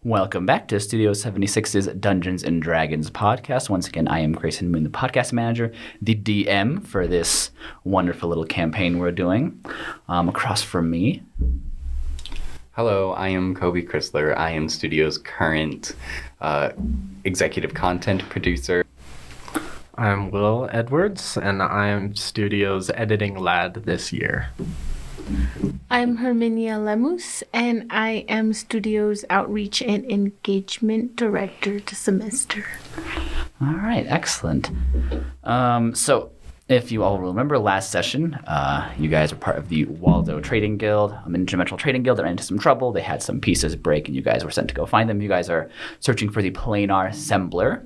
Welcome back to Studio 76's Dungeons & Dragons podcast. Once again, I am Grayson Moon, the podcast manager, the DM for this wonderful little campaign we're doing. Across from me. Hello, I am Coby Crisler. I am Studio's current executive content producer. I'm Will Edwards, and I'm Studio's editing lad this year. I'm Herminia Lemus, and I am Studio's Outreach and Engagement Director this semester. All right, excellent. So, if you all remember last session, you guys were part of the Waldo Trading Guild, an interdimensional trading guild that ran into some trouble. They had some pieces break, and you guys were sent to go find them. You guys are searching for the Planar Sembler.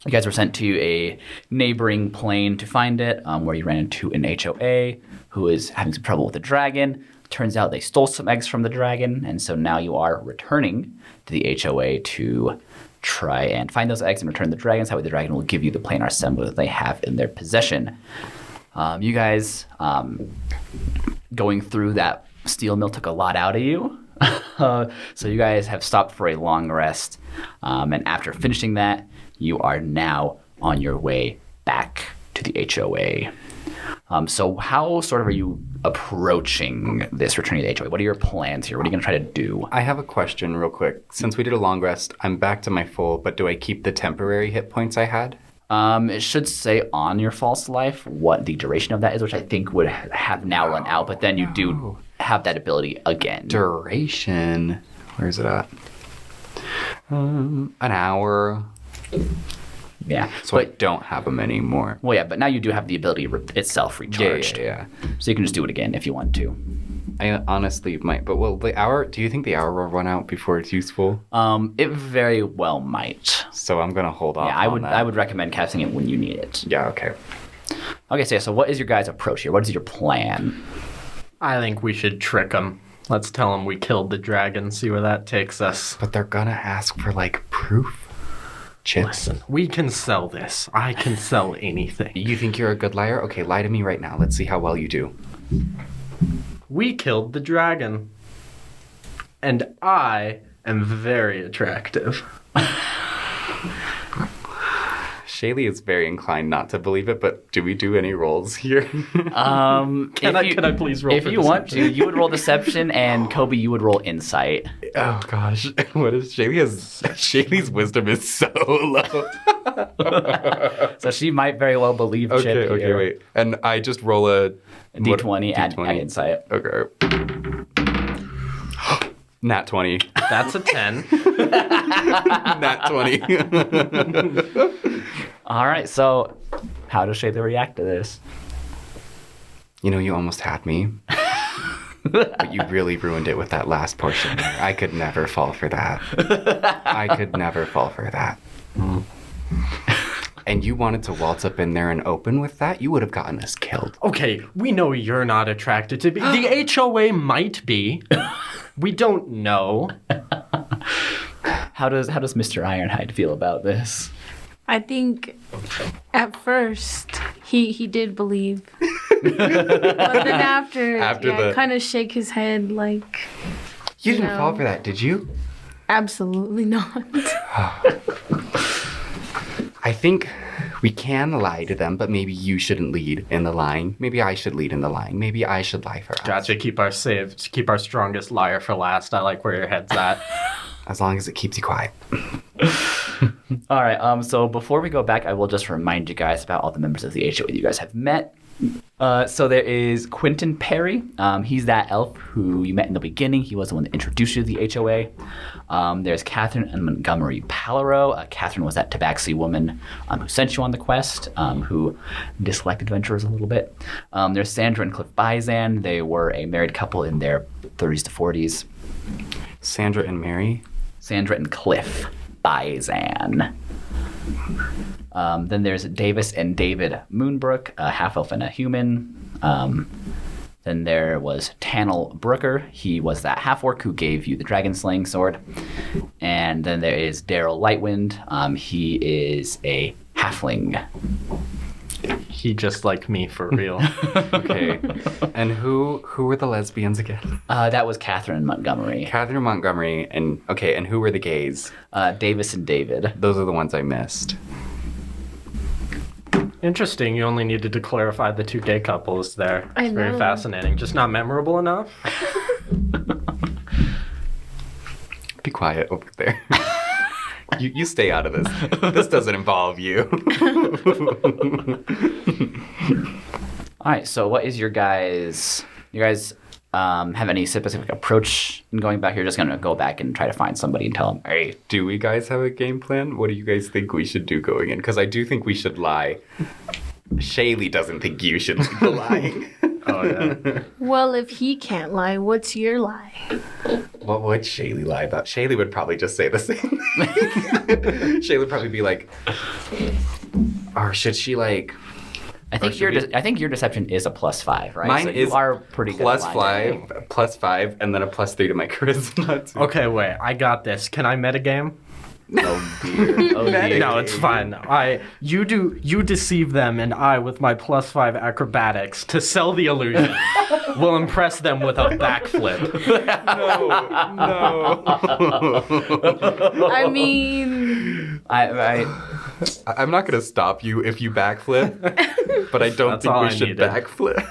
You guys were sent to a neighboring plane to find it, where you ran into an HOA who is having some trouble with the dragon. Turns out they stole some eggs from the dragon, and so now you are returning to the HOA to try and find those eggs and return the dragons. That way the dragon will give you the Planar Sembler that they have in their possession. You guys, going through that steel mill took a lot out of you. So you guys have stopped for a long rest, and after finishing that, you are now on your way back to the HOA. So how sort of are you approaching this returning to the HOA? What are your plans here? What are you going to try to do? I have a question real quick. Since we did a long rest, I'm back to my full, but do I keep the temporary hit points I had? It should say on your false life what the duration of that is, which I think would have now run out, but then you do have that ability again. Duration. Where is it at? An hour. Yeah. So I don't have them anymore. Well, yeah, but now you do have the ability itself recharged. Yeah. So you can just do it again if you want to. I honestly might, but do you think the hour will run out before it's useful? It very well might. So I'm going to hold off Yeah, I would recommend casting it when you need it. Yeah, okay. Okay, so what is your guys' approach here? What is your plan? I think we should trick them. Let's tell them we killed the dragon, see where that takes us. But they're going to ask for, proof. Chips. Listen, we can sell this. I can sell anything. You think you're a good liar? Okay, lie to me right now. Let's see how well you do. We killed the dragon. And I am very attractive. Shaylee is very inclined not to believe it, but do we do any rolls here? Can I please roll if for you deception? want to, you would roll deception, and Coby, you would roll insight. Oh gosh, what is Shaylee's wisdom is so low. So she might very well believe Chip here. Okay, wait. And I just roll a D20, add insight. Okay. Nat 20. That's a 10. Nat 20. All right, so how does Shaylee react to this? You know, you almost had me. But you really ruined it with that last portion. I could never fall for that. And you wanted to waltz up in there and open with that? You would have gotten us killed. Okay, we know you're not attracted to me. The HOA might be. We don't know. How does Mr. Ironhide feel about this? I think at first he did believe. But then after kind of shake his head like... You didn't fall for that, did you? Absolutely not. I think we can lie to them, but maybe you shouldn't lead in the lying. Maybe I should lead in the lying. Maybe I should lie for us. Gotcha. Keep our strongest liar for last. I like where your head's at. As long as it keeps you quiet. All right, so before we go back, I will just remind you guys about all the members of the HOA that you guys have met. So there is Quentin Perry. He's that elf who you met in the beginning. He was the one that introduced you to the HOA. There's Catherine and Montgomery Palaro. Catherine was that Tabaxi woman who sent you on the quest, who disliked adventurers a little bit. There's Sandra and Cliff Bizan. They were a married couple in their 30s to 40s. Sandra and Mary? Sandra and Cliff Bizan. Then there's Davis and David Moonbrook, a half-elf and a human. Then there was Tannel Brooker. He was that half-orc who gave you the dragon-slaying sword. And then there is Daryl Lightwind. He is a halfling. He just like me for real. Okay. And who were the lesbians again? That was Catherine Montgomery. Catherine Montgomery and who were the gays? Davis and David. Those are the ones I missed. Interesting. You only needed to clarify the two gay couples there. I It's very know. fascinating. Just not memorable enough. Be quiet over there. You stay out of this. This doesn't involve you. All right, so what is you guys have any specific approach in going back? You're just going to go back and try to find somebody and tell them, hey. Do we guys have a game plan? What do you guys think we should do going in? Because I do think we should lie. Shaylee doesn't think you should lead the lying. Oh, yeah. Well, if he can't lie, what's your lie? What would Shaylee lie about? Shaylee would probably just say the same thing. Shaylee would probably be like, or should she like... I think your deception is a +5, right? Mine so is you are pretty good at lying. +5, and then a +3 to my charisma. Too. Okay, wait. I got this. Can I metagame? Oh dear. Oh dear. No, it's fine. You deceive them, and I, with my +5 acrobatics, to sell the illusion, will impress them with a backflip. No. I mean, I'm not gonna stop you if you backflip, but I don't That's think all we I should needed. backflip.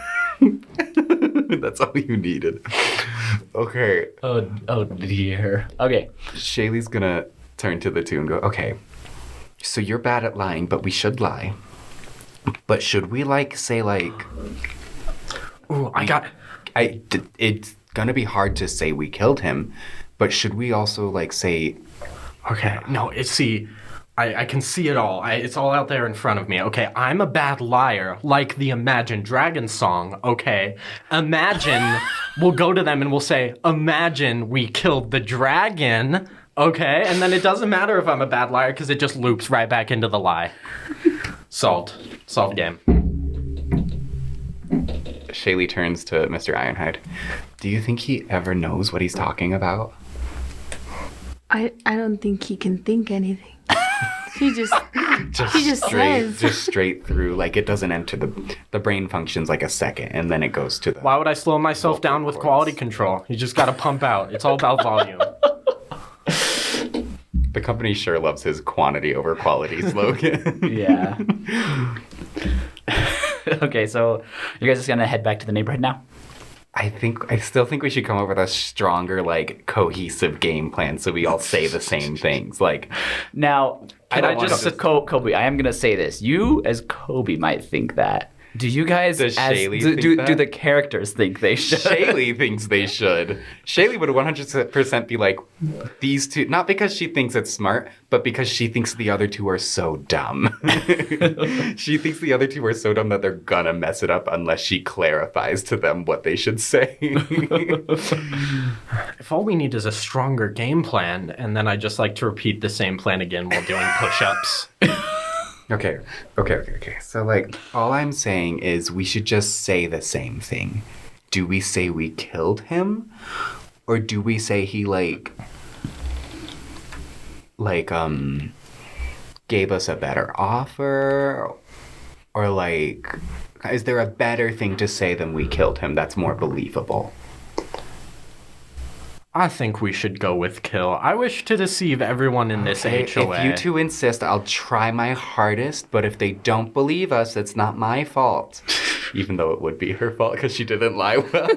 That's all you needed. Okay. Oh dear. Okay. Shaylee's gonna turn to the two and go, okay, so you're bad at lying, but we should lie. But should we say Ooh, it's gonna be hard to say we killed him, but should we also say... Okay, no, I can see it all. It's all out there in front of me. Okay, I'm a bad liar, like the Imagine Dragons song. Okay, imagine, we'll go to them and we'll say, imagine we killed the dragon. Okay, and then it doesn't matter if I'm a bad liar because it just loops right back into the lie. Solved game. Shaylee turns to Mr. Ironhide. Do you think he ever knows what he's talking about? I don't think he can think anything. He just says. Just straight through. It doesn't enter the brain functions a second, and then it goes to the... Why would I slow myself down with quality control? You just gotta pump out. It's all about volume. The company sure loves his quantity over quality slogan. Yeah. Okay, so you guys just gonna head back to the neighborhood now? I still think we should come up with a stronger, cohesive game plan so we all say the same things. Now, I don't wanna Coby, I am gonna say this. You, as Coby, might think that. Do you guys, Does Shaylee think that? do the characters think they should? Shaylee thinks they should. Shaylee would 100% be like, these two, not because she thinks it's smart, but because she thinks the other two are so dumb. She thinks the other two are so dumb that they're gonna mess it up unless she clarifies to them what they should say. If all we need is a stronger game plan, and then I just like to repeat the same plan again while doing push-ups. Okay. So, all I'm saying is we should just say the same thing. Do we say we killed him? Or do we say he, gave us a better offer? Or, is there a better thing to say than we killed him that's more believable? I think we should go with kill. I wish to deceive everyone in this HOA. If you two insist, I'll try my hardest, but if they don't believe us, it's not my fault. Even though it would be her fault because she didn't lie well.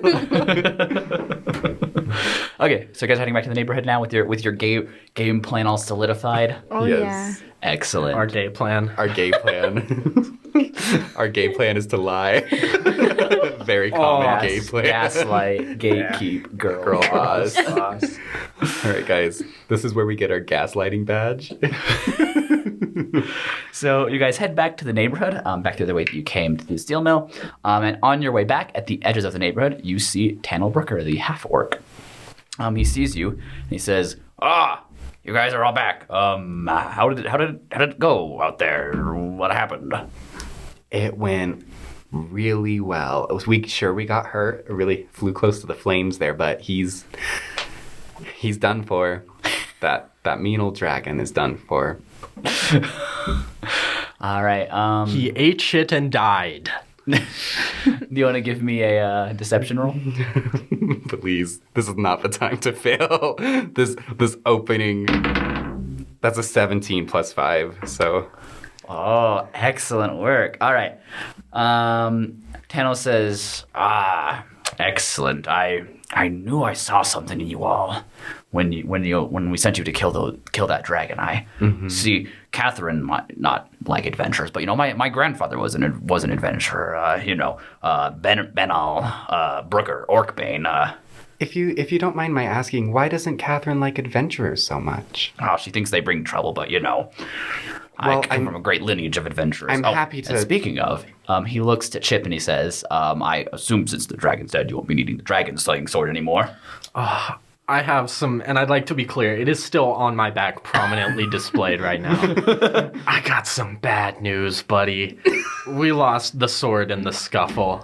Okay, so you guys heading back to the neighborhood now with your game plan all solidified? Oh, Yes. yeah. Excellent. Our day plan. Our gay plan. Our gay plan is to lie. Very common gay plan. Gaslight, gatekeep, girl boss. boss. All right, guys. This is where we get our gaslighting badge. So you guys head back to the neighborhood, back to the way that you came to the steel mill. And on your way back, at the edges of the neighborhood, you see Tannel Brooker, the half-orc. He sees you, and he says, you guys are all back. How did it go out there? What happened? It went really well. We got hurt. It really flew close to the flames there, but he's done for. That mean old dragon is done for. All right. He ate shit and died. Do you want to give me a deception roll? Please, this is not the time to fail. This opening. That's a 17 plus 5. So. Oh, excellent work. All right. Tano says, excellent. I knew I saw something in you all when we sent you to kill that dragon. See, Catherine might not like adventures, but my grandfather was an adventurer. Benal, Brooker, Orkbane. If you don't mind my asking, why doesn't Catherine like adventurers so much? Oh, she thinks they bring trouble, but I come from a great lineage of adventurers. I'm happy to. And speaking of, he looks at Chip and he says, I assume since the dragon's dead, you won't be needing the dragon slaying sword anymore. I have some, and I'd like to be clear, it is still on my back, prominently displayed right now. I got some bad news, buddy. We lost the sword in the scuffle.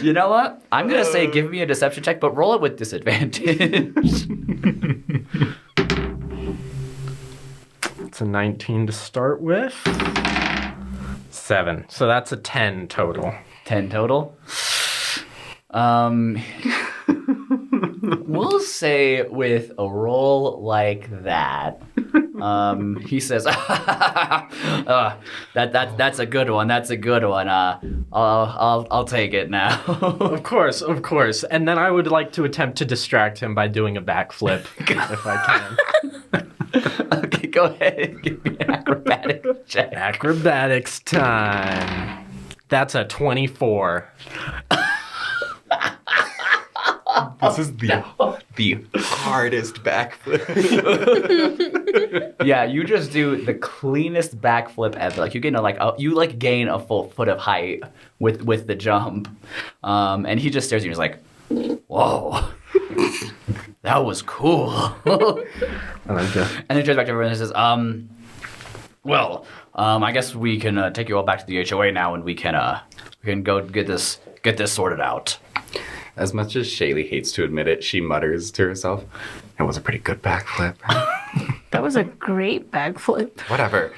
You know what? I'm going to say give me a deception check, but roll it with disadvantage. It's a 19 to start with. 7. So that's a 10 total. 10 total? We'll say with a roll like that, he says, that's a good one. That's a good one. I'll take it now. Of course. And then I would like to attempt to distract him by doing a backflip, if I can. Okay, go ahead and give me an acrobatics check. Acrobatics time. That's a 24. This is the hardest backflip. Yeah, you just do the cleanest backflip ever. Like you gain gain a full foot of height with the jump. And he just stares at you and he's like, "Whoa, that was cool." And then he turns back to everyone and says, I guess we can take you all back to the HOA now, and we can go get this sorted out." As much as Shaylee hates to admit it, she mutters to herself, "It was a pretty good backflip." That was a great backflip. Whatever.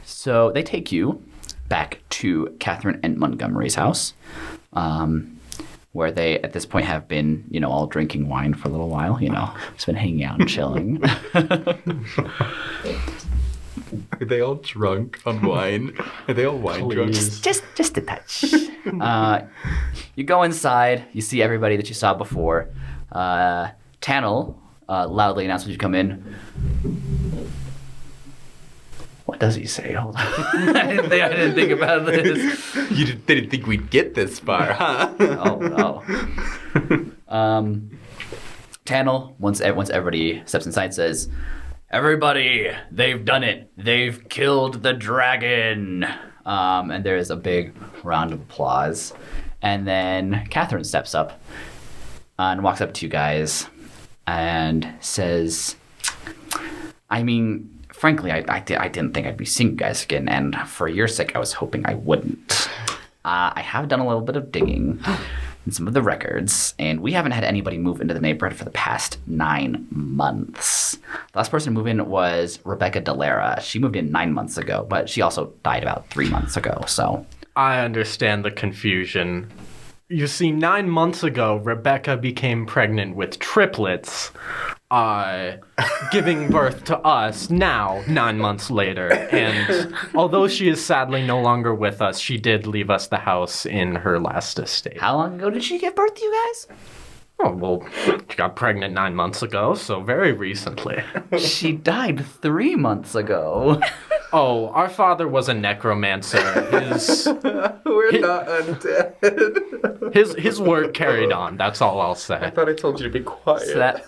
So they take you back to Catherine and Montgomery's house, where they, at this point, have been, all drinking wine for a little while, just been hanging out and chilling. Are they all drunk on wine? Are they all wine drunk? Just a touch. You go inside. You see everybody that you saw before. Tannel loudly announces when you come in. What does he say? Hold on. I didn't think about this. You didn't think we'd get this far, huh? Oh. Tannel, once everybody steps inside, says, "Everybody, they've done it. They've killed the dragon." And there is a big round of applause. And then Catherine steps up and walks up to you guys and says, frankly, I didn't think I'd be seeing you guys again. And for your sake, I was hoping I wouldn't. I have done a little bit of digging in some of the records, and we haven't had anybody move into the neighborhood for the past 9 months. The last person to move in was Rebecca Delara. She moved in 9 months ago, but she also died about 3 months ago, so. I understand the confusion. You see, 9 months ago, Rebecca became pregnant with triplets, giving birth to us now, 9 months later. And although she is sadly no longer with us, she did leave us the house in her last estate. How long ago did she give birth to you guys? Oh, well, she got pregnant 9 months ago, so very recently. She died 3 months ago. Oh, our father was a necromancer. We're not undead. His work carried on, that's all I'll say. I thought I told you to be quiet. So that,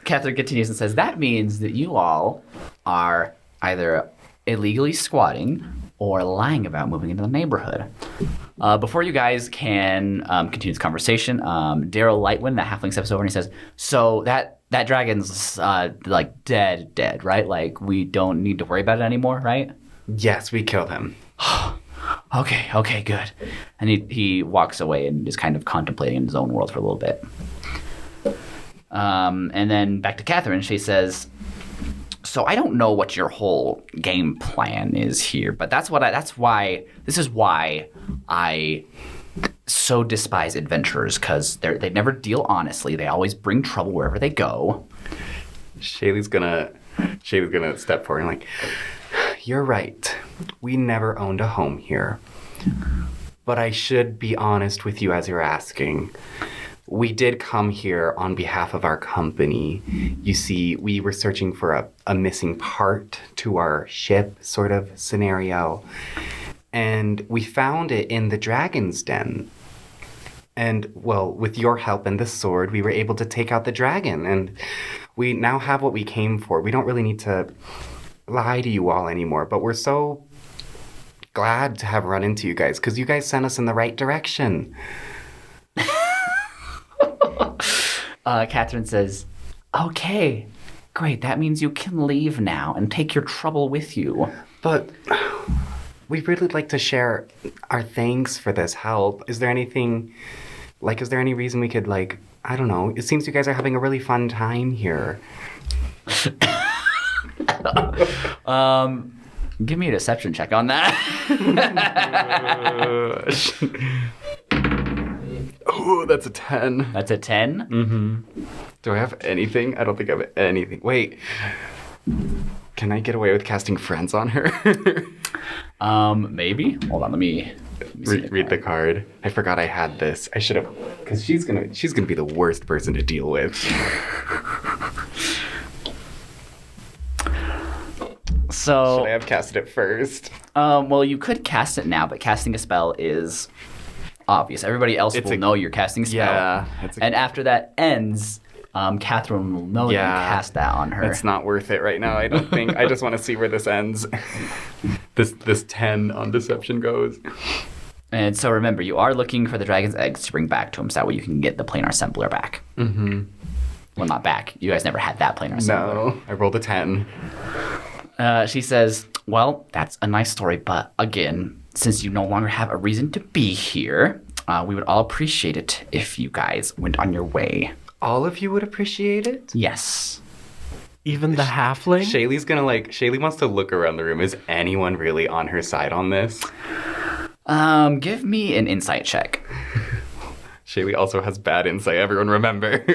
Catherine continues and says, that means that you all are either illegally squatting or lying about moving into the neighborhood. Before you guys can continue this conversation, Daryl Lightwin, the halfling, steps over and he says, "So that dragon's dead, right? Like we don't need to worry about it anymore, right?" Yes, we killed him. Okay, good. And he walks away and is kind of contemplating in his own world for a little bit. And then back to Catherine, she says, So I don't know what your whole game plan is here, but this is why I so despise adventurers, because they never deal honestly. They always bring trouble wherever they go. Shaylee's gonna step forward and like, you're right. We never owned a home here. But I should be honest with you as you're asking. We did come here on behalf of our company. You see, we were searching for a missing part to our ship sort of scenario. And we found it in the dragon's den. And, well, with your help and the sword, we were able to take out the dragon. And we now have what we came for. We don't really need to lie to you all anymore. But we're so glad to have run into you guys, because you guys sent us in the right direction. Catherine says, okay, great. That means you can leave now and take your trouble with you. But we'd really like to share our thanks for this help. Is there any reason we could, like, I don't know. It seems you guys are having a really fun time here. Give me a deception check on that. Oh, that's a 10. That's a 10? Mm-hmm. Do I have anything? I don't think I have anything. Wait. Can I get away with casting friends on her? Maybe. Hold on, let me read the card. I forgot I had this. I should have, because she's gonna be the worst person to deal with. So should I have casted it first? Well, you could cast it now, but casting a spell is obvious. Everybody else will know you're casting a spell. Yeah. And after that ends, Catherine will know you cast that on her. It's not worth it right now, I don't think. I just want to see where this ends. This 10 on deception goes. And so remember, you are looking for the dragon's eggs to bring back to him, so that way you can get the Planar Sembler back. Mm-hmm. Well, not back. You guys never had that Planar Sembler. No, I rolled a 10. She says, well, that's a nice story, but again, since you no longer have a reason to be here, we would all appreciate it if you guys went on your way. All of you would appreciate it? Yes. Even the halfling? Shaylee wants to look around the room. Is anyone really on her side on this? Give me an insight check. Shaylee also has bad insight, everyone remember.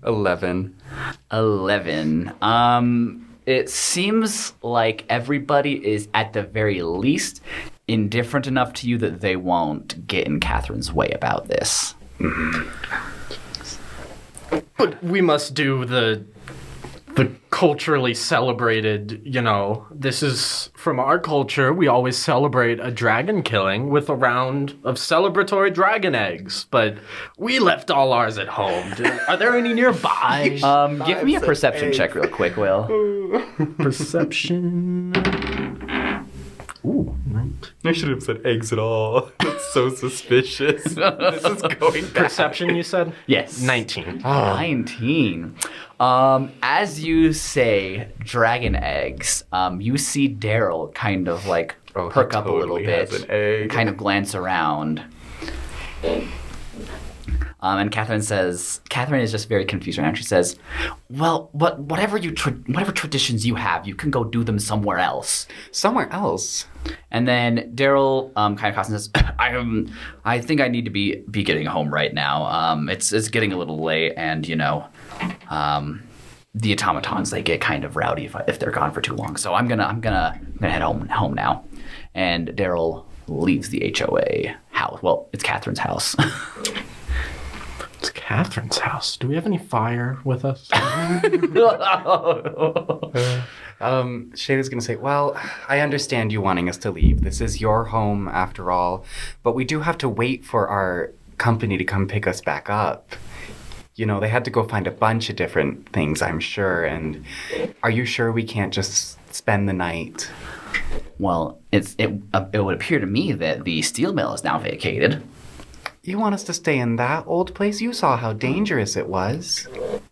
11. It seems like everybody is at the very least indifferent enough to you that they won't get in Catherine's way about this. Mm-hmm. But we must do the culturally celebrated, this is from our culture. We always celebrate a dragon killing with a round of celebratory dragon eggs. But we left all ours at home. Are there any nearby? Give me a perception check real quick, Will. Perception. Ooh, 19. I should have said eggs at all. That's so suspicious. This is going bad. Perception, you said? Yes. 19. 19. As you say dragon eggs, you see Daryl kind of like perk up a little bit, and kind of glance around. And Catherine is just very confused right now. She says, well, whatever traditions you have, you can go do them somewhere else. Somewhere else? And then Daryl kind of coughs and says, I think I need to be getting home right now. It's getting a little late, and the automatons, they get kind of rowdy if they're gone for too long. So I'm gonna head home now. And Daryl leaves the HOA house. Well, it's Catherine's house. It's Catherine's house. Do we have any fire with us? Shayla's gonna say, well, I understand you wanting us to leave. This is your home after all, but we do have to wait for our company to come pick us back up. They had to go find a bunch of different things, I'm sure, and are you sure we can't just spend the night? Well, it would appear to me that the steel mill is now vacated. You want us to stay in that old place? You saw how dangerous it was.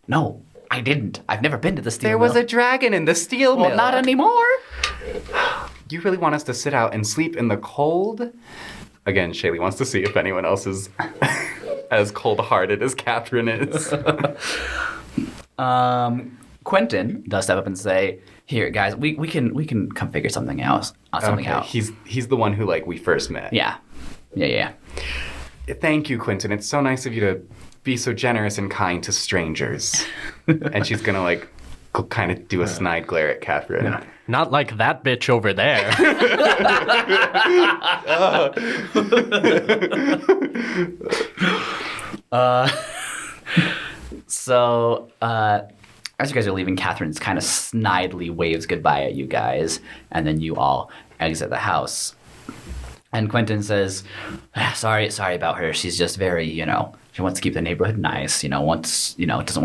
No, I didn't. I've never been to the steel mill. There was a dragon in the steel mill. Well, not anymore. You really want us to sit out and sleep in the cold? Again, Shaylee wants to see if anyone else is Quentin does step up and say, "Here, guys, we can come figure something out. He's the one who like we first met. Yeah. Thank you, Quentin. It's so nice of you to be so generous and kind to strangers." And she's gonna like kind of do a snide glare at Catherine. Yeah. Not like that bitch over there. So, as you guys are leaving, Catherine's kind of snidely waves goodbye at you guys, and then you all exit the house. And Quentin says, sorry about her. She's just very, she wants to keep the neighborhood nice, doesn't want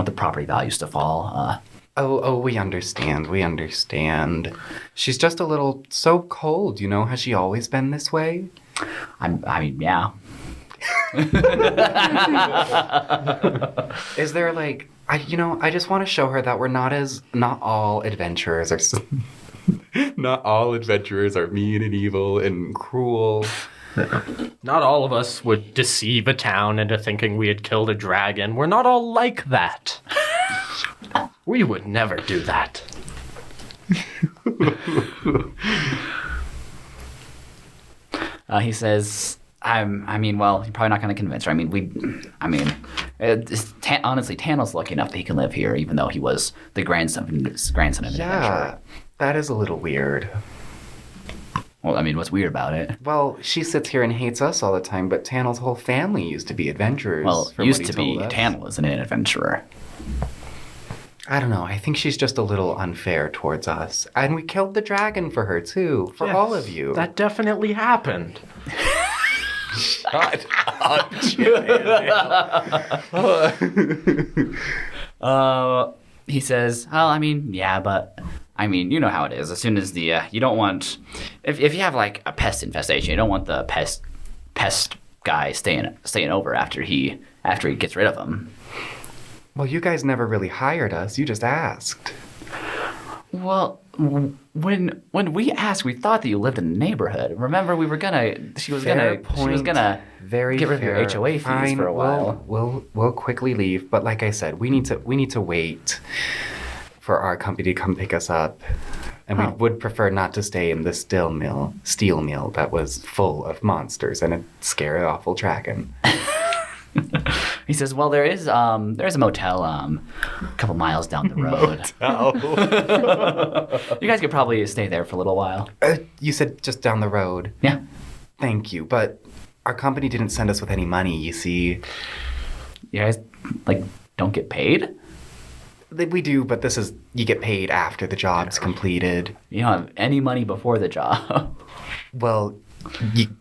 the property values to fall. We understand. She's just a little so cold, Has she always been this way? I mean, yeah. Is there like, I just want to show her that we're not all adventurers are not all adventurers are mean and evil and cruel. Not all of us would deceive a town into thinking we had killed a dragon. We're not all like that. We would never do that. He says, you're probably not going to convince her. Honestly, Tannel's lucky enough that he can live here, even though he was the grandson of an adventurer. Yeah, that is a little weird. Well, what's weird about it? Well, she sits here and hates us all the time, but Tannel's whole family used to be adventurers. Well, used to be. Tannel isn't an adventurer. I don't know. I think she's just a little unfair towards us. And we killed the dragon for her, too. For all of you. That definitely happened. Shut up, he says, yeah, but you know how it is. As soon as you don't want, if you have like a pest infestation, you don't want the pest guy staying over after he gets rid of them. Well, you guys never really hired us. You just asked. Well, when we asked, we thought that you lived in the neighborhood. Remember, she was gonna get rid of your HOA fees for a while. We'll quickly leave, but like I said, we need to wait for our company to come pick us up, and we would prefer not to stay in the steel mill that was full of monsters and a scary, awful dragon. He says, well, there's a motel a couple miles down the road. You guys could probably stay there for a little while. You said just down the road? Yeah. Thank you, but our company didn't send us with any money, you see. You guys, don't get paid? We do, but you get paid after the job's completed. You don't have any money before the job. Well,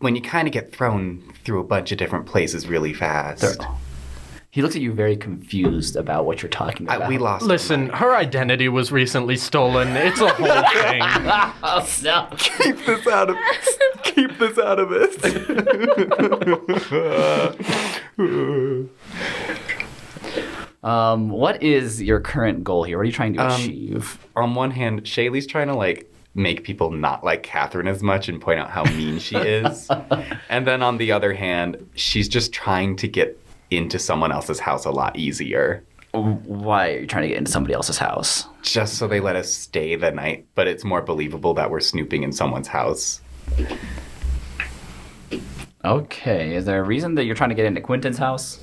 when you kind of get thrown through a bunch of different places really fast. He looks at you very confused about what you're talking about. We lost. Listen, her identity was recently stolen. It's a whole thing. Oh, no. Keep this out of this. What is your current goal here? What are you trying to achieve? On one hand, Shaylee's trying to make people not like Catherine as much and point out how mean she is. And then on the other hand, she's just trying to get into someone else's house a lot easier. Why are you trying to get into somebody else's house? Just so they let us stay the night, but it's more believable that we're snooping in someone's house. Okay, is there a reason that you're trying to get into Quentin's house?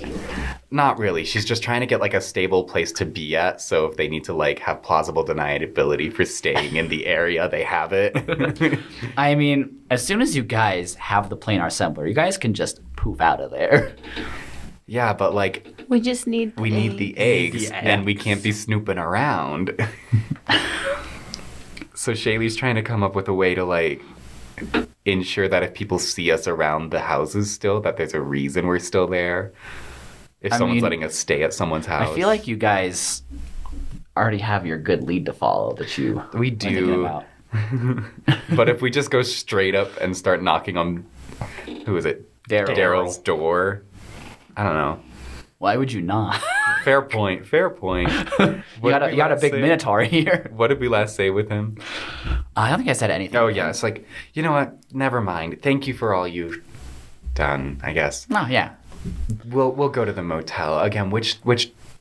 Not really. She's just trying to get a stable place to be at, so if they need to have plausible deniability for staying in the area, they have it. As soon as you guys have the Planar Sembler, you guys can just poof out of there. Yeah, but we just need the eggs, and we can't be snooping around. So Shaylee's trying to come up with a way to ensure that if people see us around the houses still, that there's a reason we're still there. If someone's letting us stay at someone's house. I feel like you guys already have your good lead to follow that you we do. About. But if we just go straight up and start knocking on, who is it? Daryl's door. I don't know. Why would you not? Fair point. You got a big minotaur here. What did we last say with him? I don't think I said anything. Oh, yeah. It's you know what? Never mind. Thank you for all you've done, I guess. Oh, yeah. We'll go to the motel. Again, which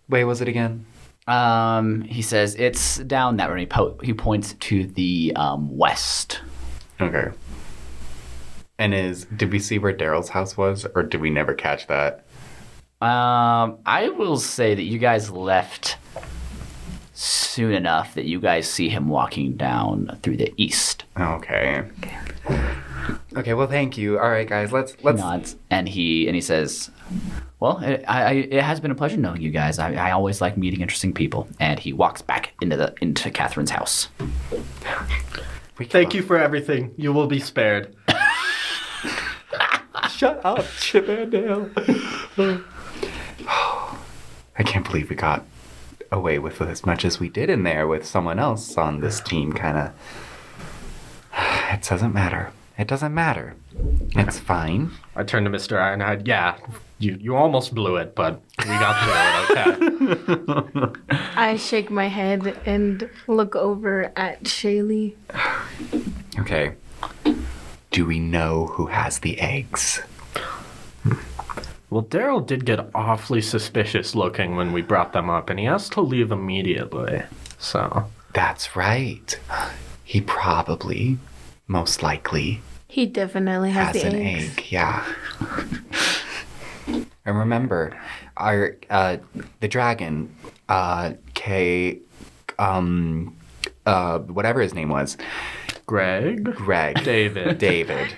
way was it again? He says it's down that way. He points to the west. Okay. And did we see where Daryl's house was, or did we never catch that? I will say that you guys left soon enough that you guys see him walking down through the east. Okay. Okay, well, thank you. All right, guys, let's. He nods, and he says, "Well, it has been a pleasure knowing you guys. I always like meeting interesting people." And he walks back into Catherine's house. Thank you for everything. You will be spared. Shut up, Chippendale. I can't believe we got away with as much as we did in there with someone else on this team, kind of. It doesn't matter. It doesn't matter. It's fine. I turned to Mr. Ironhide. Yeah, you almost blew it, but we got through it, okay? I shake my head and look over at Shaylee. Okay. Do we know who has the eggs? Well, Daryl did get awfully suspicious looking when we brought them up, and he asked to leave immediately, so... That's right. He probably, most likely... He definitely has the an eggs. egg, yeah. And remember, the dragon, whatever his name was. Greg? David.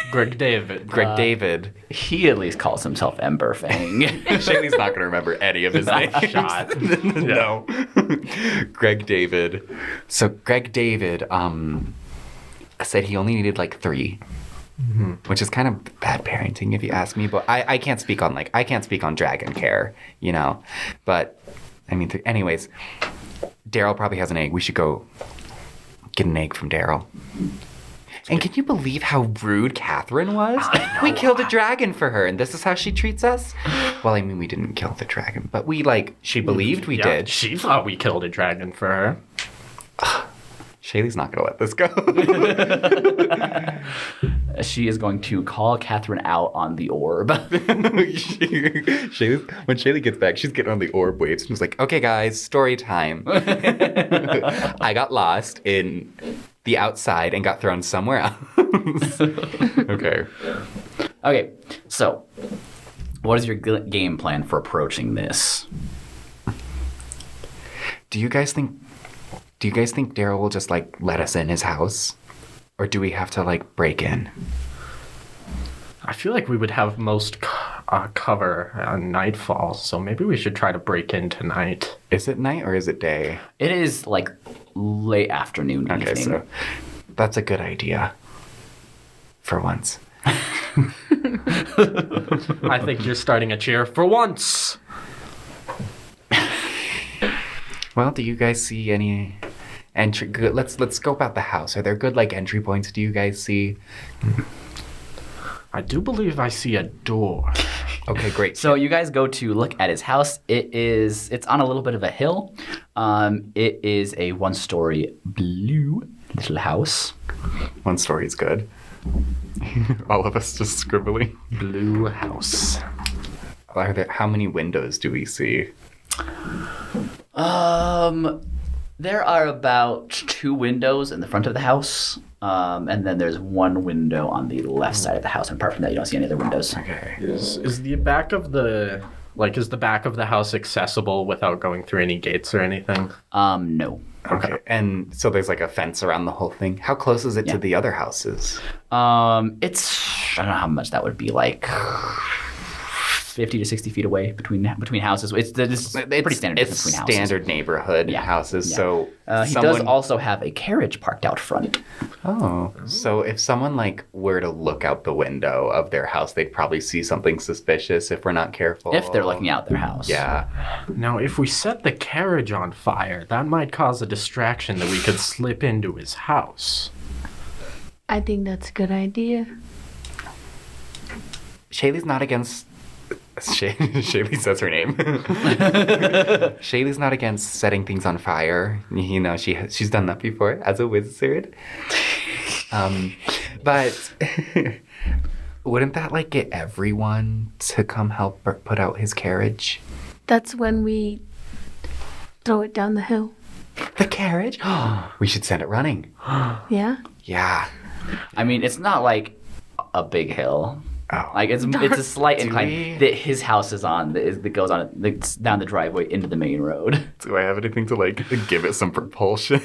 Greg David. David. He at least calls himself Emberfang. Shaylee's not going to remember any of his names. Shot. No. Greg David. So Greg David said he only needed like 3. Mm-hmm. Which is kind of bad parenting if you ask me, but I can't speak on dragon care, you know. But I mean, anyways, Daryl probably has an egg. We should go get an egg from Daryl. And can you believe how rude Catherine was? We killed a dragon for her, and this is how she treats us? Well, I mean, we didn't kill the dragon, but she believed we did. She thought we killed a dragon for her. Shaylee's not going to let this go. She is going to call Catherine out on the orb. When Shaylee gets back, she's getting on the orb waves. And she's like, okay, guys, story time. I got lost in the outside and got thrown somewhere else. Okay. Okay, so what is your game plan for approaching this? Do you guys think Daryl will just like let us in his house? Or do we have to like break in? I feel like we would have most cover on nightfall, so maybe we should try to break in tonight. Is it night or is it day? It is like late afternoon, okay, evening. So that's a good idea. For once. I think you're starting a cheer for once. Well, do you guys see any entry? Let's scope out the house. Are there good like entry points? Do you guys see? I do believe I see a door. Okay, great. So you guys go to look at his house. It's on a little bit of a hill. It is a 1-story blue little house. 1 story is good. All of us just scribbling. Blue house. How many windows do we see? There are about 2 windows in the front of the house, and then there's 1 window on the left side of the house. And apart from that, you don't see any other windows. Okay. Is the back of the house accessible without going through any gates or anything? No. Okay. And so there's like a fence around the whole thing. How close is it to the other houses? It's I don't know how much that would be, like 50 to 60 feet away between houses. It's pretty standard distance between houses. Standard neighborhood houses. Yeah. So he does also have a carriage parked out front. Oh, so if someone like were to look out the window of their house, they'd probably see something suspicious if we're not careful. If they're looking out their house. Yeah. Now, if we set the carriage on fire, that might cause a distraction that we could slip into his house. I think that's a good idea. Shaylee's not against... Shaylee says her name. Shaylee's not against setting things on fire. You know, she's done that before as a wizard. But wouldn't that like get everyone to come help put out his carriage? That's when we throw it down the hill. The carriage? We should send it running. Yeah? Yeah. I mean, it's not like a big hill. Oh. Like it's a slight Do incline we- that his house is on that goes on that's down the driveway into the main road. Do I have anything to like give it some propulsion?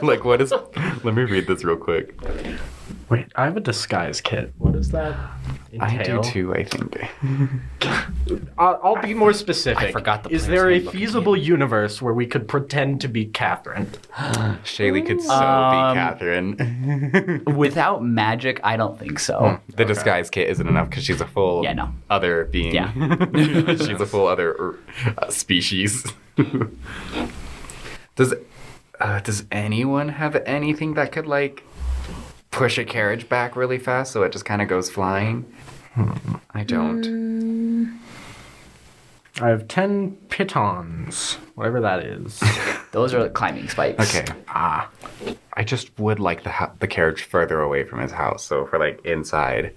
Like what is? Let me read this real quick. Wait, I have a disguise kit. What does that entail? I do too, I think. I'll be more specific. I forgot the Is player's there a handbook feasible universe where we could pretend to be Catherine? Shaylee could so be Catherine. Without magic, I don't think so. The disguise kit isn't enough because she's a full other being. Yeah. She's a full other species. Does anyone have anything that could like push a carriage back really fast so it just kind of goes flying? I don't. I have 10 pitons, whatever that is. Those are climbing spikes. Okay. I just would like the carriage further away from his house. So for like inside.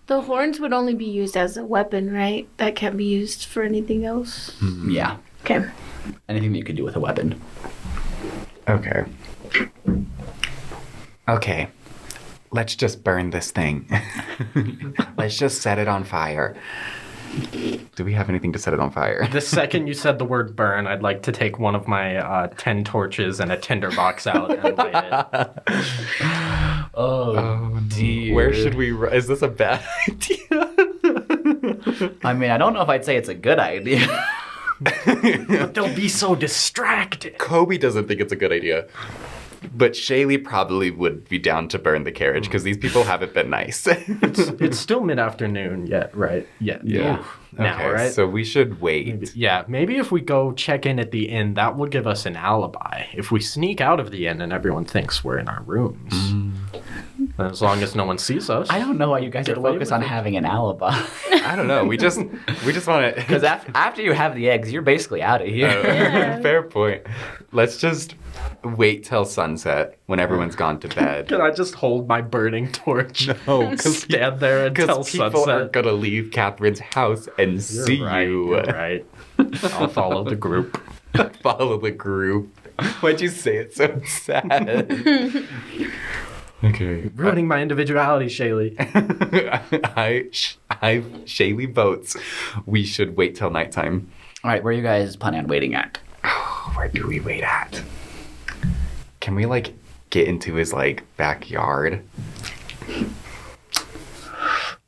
The horns would only be used as a weapon, right? That can't be used for anything else. Yeah. Okay. Anything that you could do with a weapon. Okay. Okay. Let's just burn this thing. Let's just set it on fire. Do we have anything to set it on fire? The second you said the word burn, I'd like to take one of my 10 torches and a tinderbox out and light it. Oh, dear. Where should we... Is this a bad idea? I mean, I don't know if I'd say it's a good idea. But they'll be so distracted. Coby doesn't think it's a good idea. But Shaylee probably would be down to burn the carriage because these people haven't been nice. It's still mid-afternoon yet, right? Yeah. Now, okay, right? so we should wait. Yeah, maybe if we go check in at the inn, that will give us an alibi. If we sneak out of the inn and everyone thinks we're in our rooms, as long as no one sees us. I don't know why you guys are Get away focused with on it. having an alibi. I don't know. We just want to... Because after you have the eggs, you're basically out of here. Yeah. Fair point. Let's just wait till sunset when everyone's gone to bed. Can I just hold my burning torch? No, stand there until because people sunset. are gonna leave Catherine's house and see right, you. You're right. I'll follow the group. Follow the group. Why'd you say it so sad? Okay. Ruining my individuality, Shaylee. Shaylee votes. We should wait till nighttime. All right, where are you guys planning on waiting at? Where do we wait at? Can we like get into his like backyard?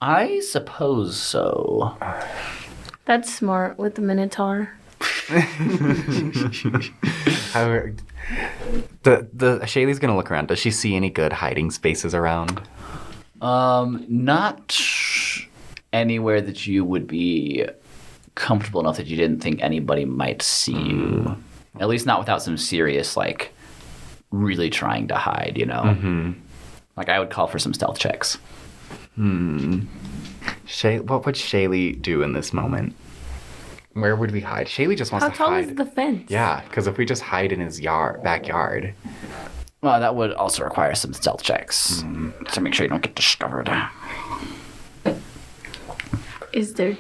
I suppose so. That's smart with the Minotaur. The Shaylee's gonna look around. Does she see any good hiding spaces around? Not anywhere that you would be comfortable enough that you didn't think anybody might see you. At least not without some serious, like, really trying to hide, you know? Mm-hmm. Like, I would call for some stealth checks. What would Shaylee do in this moment? Where would we hide? Shaylee just wants How to tall hide. is the fence? Yeah, because if we just hide in his backyard. Well, that would also require some stealth checks to make sure you don't get discovered. Is there,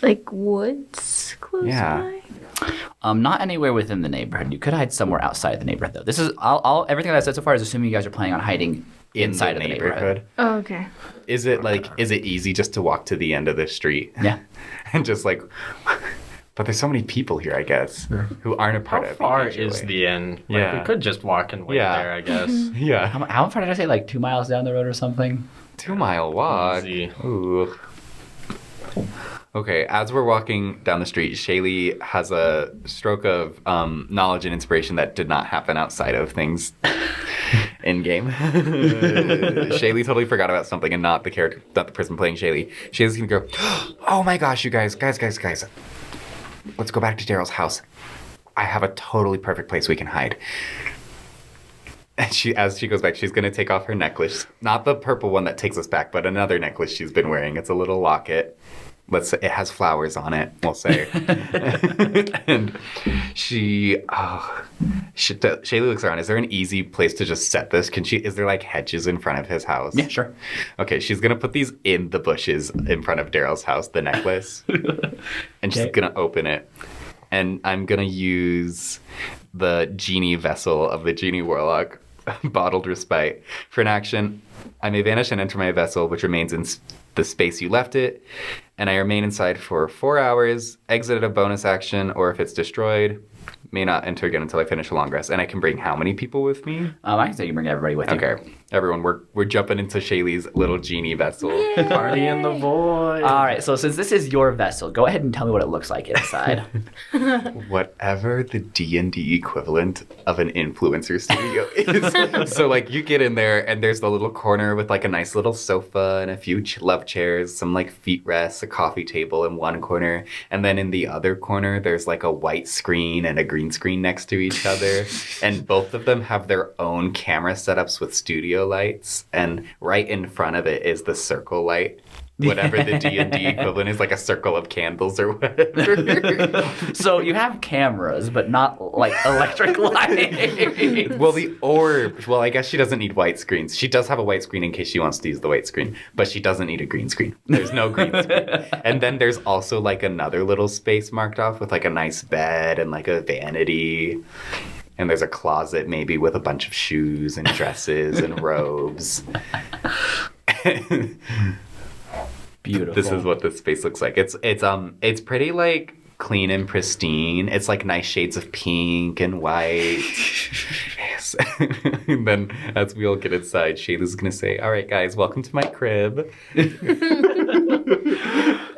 like, woods close Yeah. by? Not anywhere within the neighborhood. You could hide somewhere outside the neighborhood, though. This is everything that I said so far is assuming you guys are planning on hiding inside of the neighborhood. Oh, okay. Is it easy just to walk to the end of the street? Yeah. And just like, but there's so many people here, I guess, who aren't a part How of far the HOA. is the inn? Like, Yeah. we could just walk and wait Yeah. there, I guess. Yeah. How far did I say? Like 2 miles down the road or something? 2-mile walk. Easy. Ooh. Okay, as we're walking down the street, Shaylee has a stroke of knowledge and inspiration that did not happen outside of things in game. Shaylee totally forgot about something and not the person playing Shaylee. Shaylee's gonna go, oh my gosh, you guys. Let's go back to Daryl's house. I have a totally perfect place we can hide. And as she goes back, she's gonna take off her necklace. Not the purple one that takes us back, but another necklace she's been wearing. It's a little locket. Let's say it has flowers on it, we'll say. And Shaylee looks around. Is there an easy place to just set this? Is there like hedges in front of his house? Yeah, sure. Okay, she's gonna put these in the bushes in front of Daryl's house, the necklace. And she's Okay. gonna open it. and I'm going to use the genie vessel of the genie warlock, bottled respite. For an action, I may vanish and enter my vessel, which remains in the space you left it, and I remain inside for 4 hours, exit at a bonus action, or if it's destroyed, may not enter again until I finish a long rest. And I can bring how many people with me? I can say you can bring everybody with you. Okay. Everyone, we're jumping into Shaylee's little genie vessel. Party in the void. All right, so since this is your vessel, go ahead and tell me what it looks like inside. Whatever the D&D equivalent of an influencer studio is. So, like, you get in there, and there's the little corner with, like, a nice little sofa and a few love chairs, some, like, feet rests, a coffee table in one corner. And then in the other corner, there's, like, a white screen and a green screen next to each other. And both of them have their own camera setups with studio lights, and right in front of it is the circle light, whatever the D&D equivalent is, like a circle of candles or whatever. So you have cameras, but not like electric lights. Well, the orb, well, I guess she doesn't need white screens. She does have a white screen in case she wants to use the white screen, but she doesn't need a green screen. There's no green screen. And then there's also like another little space marked off with like a nice bed and like a vanity. And there's a closet maybe with a bunch of shoes and dresses and robes. Beautiful. This is what this space looks like. It's pretty like clean and pristine. It's like nice shades of pink and white. Yes. And then as we all get inside, Shayla's gonna say, "All right, guys, welcome to my crib."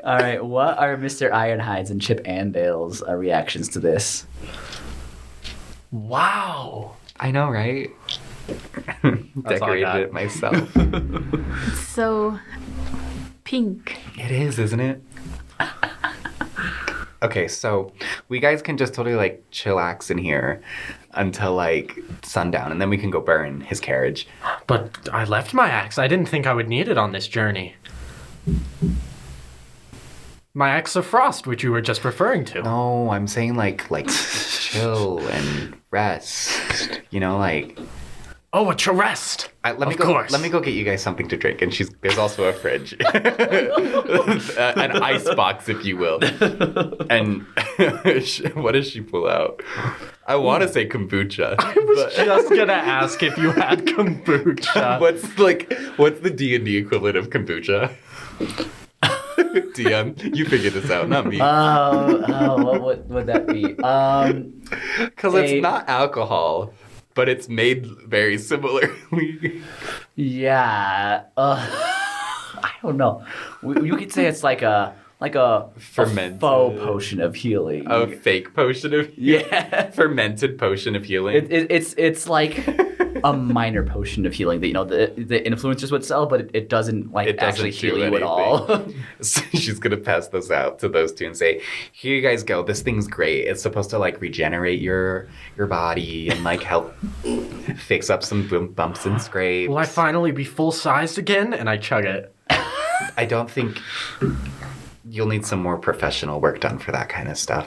All right, what are Mr. Ironhide's and Chip Andale's reactions to this? Wow. I know, right? all I Decorated got. it myself. So pink. It is, isn't it? Okay, so we guys can just totally like chillax in here until like sundown, and then we can go burn his carriage. But I left my axe. I didn't think I would need it on this journey. My axe of frost, which you were just referring to. No, I'm saying like chill and rest. You know, like Oh, a rest. let me Of go. course. Let me go get you guys something to drink. And there's also a fridge, an ice box, if you will. And what does she pull out? I want to say kombucha. I was just gonna ask if you had kombucha. What's the D&D equivalent of kombucha? DM, you figure this out, not me. What would that be? Because it's not alcohol, but it's made very similarly. Yeah. I don't know. You could say it's like a Fermented. faux potion of healing. A fake potion of healing. Yeah. Fermented potion of healing. It's like a minor potion of healing that the influencers would sell, but it doesn't actually heal you at all. So she's gonna pass those out to those two and say, "Here you guys go. This thing's great. It's supposed to like regenerate your body and like help fix up some bumps and scrapes." Will I finally be full-sized again? And I chug it. I don't think you'll need some more professional work done for that kind of stuff.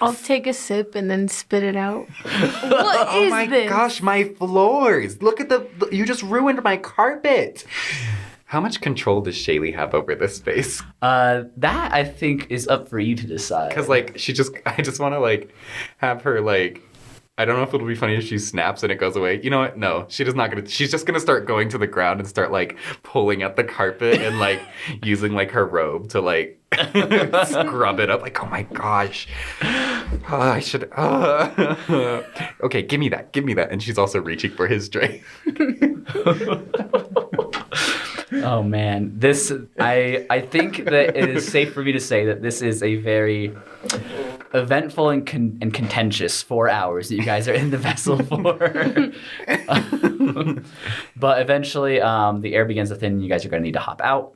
I'll take a sip and then spit it out. What Oh is my this? gosh, my floors. Look at you just ruined my carpet. How much control does Shaylee have over this space? That I think is up for you to decide. Because like I just want to like have her like, I don't know if it'll be funny if she snaps and it goes away. You know what? No, she's just gonna start going to the ground and start like pulling at the carpet and like using like her robe to like scrub it up. Like, oh my gosh. I should, okay, give me that. And she's also reaching for his drink. Oh man, I think that it is safe for me to say that this is a very eventful and contentious 4 hours that you guys are in the vessel for. But eventually, the air begins to thin. You guys are going to need to hop out.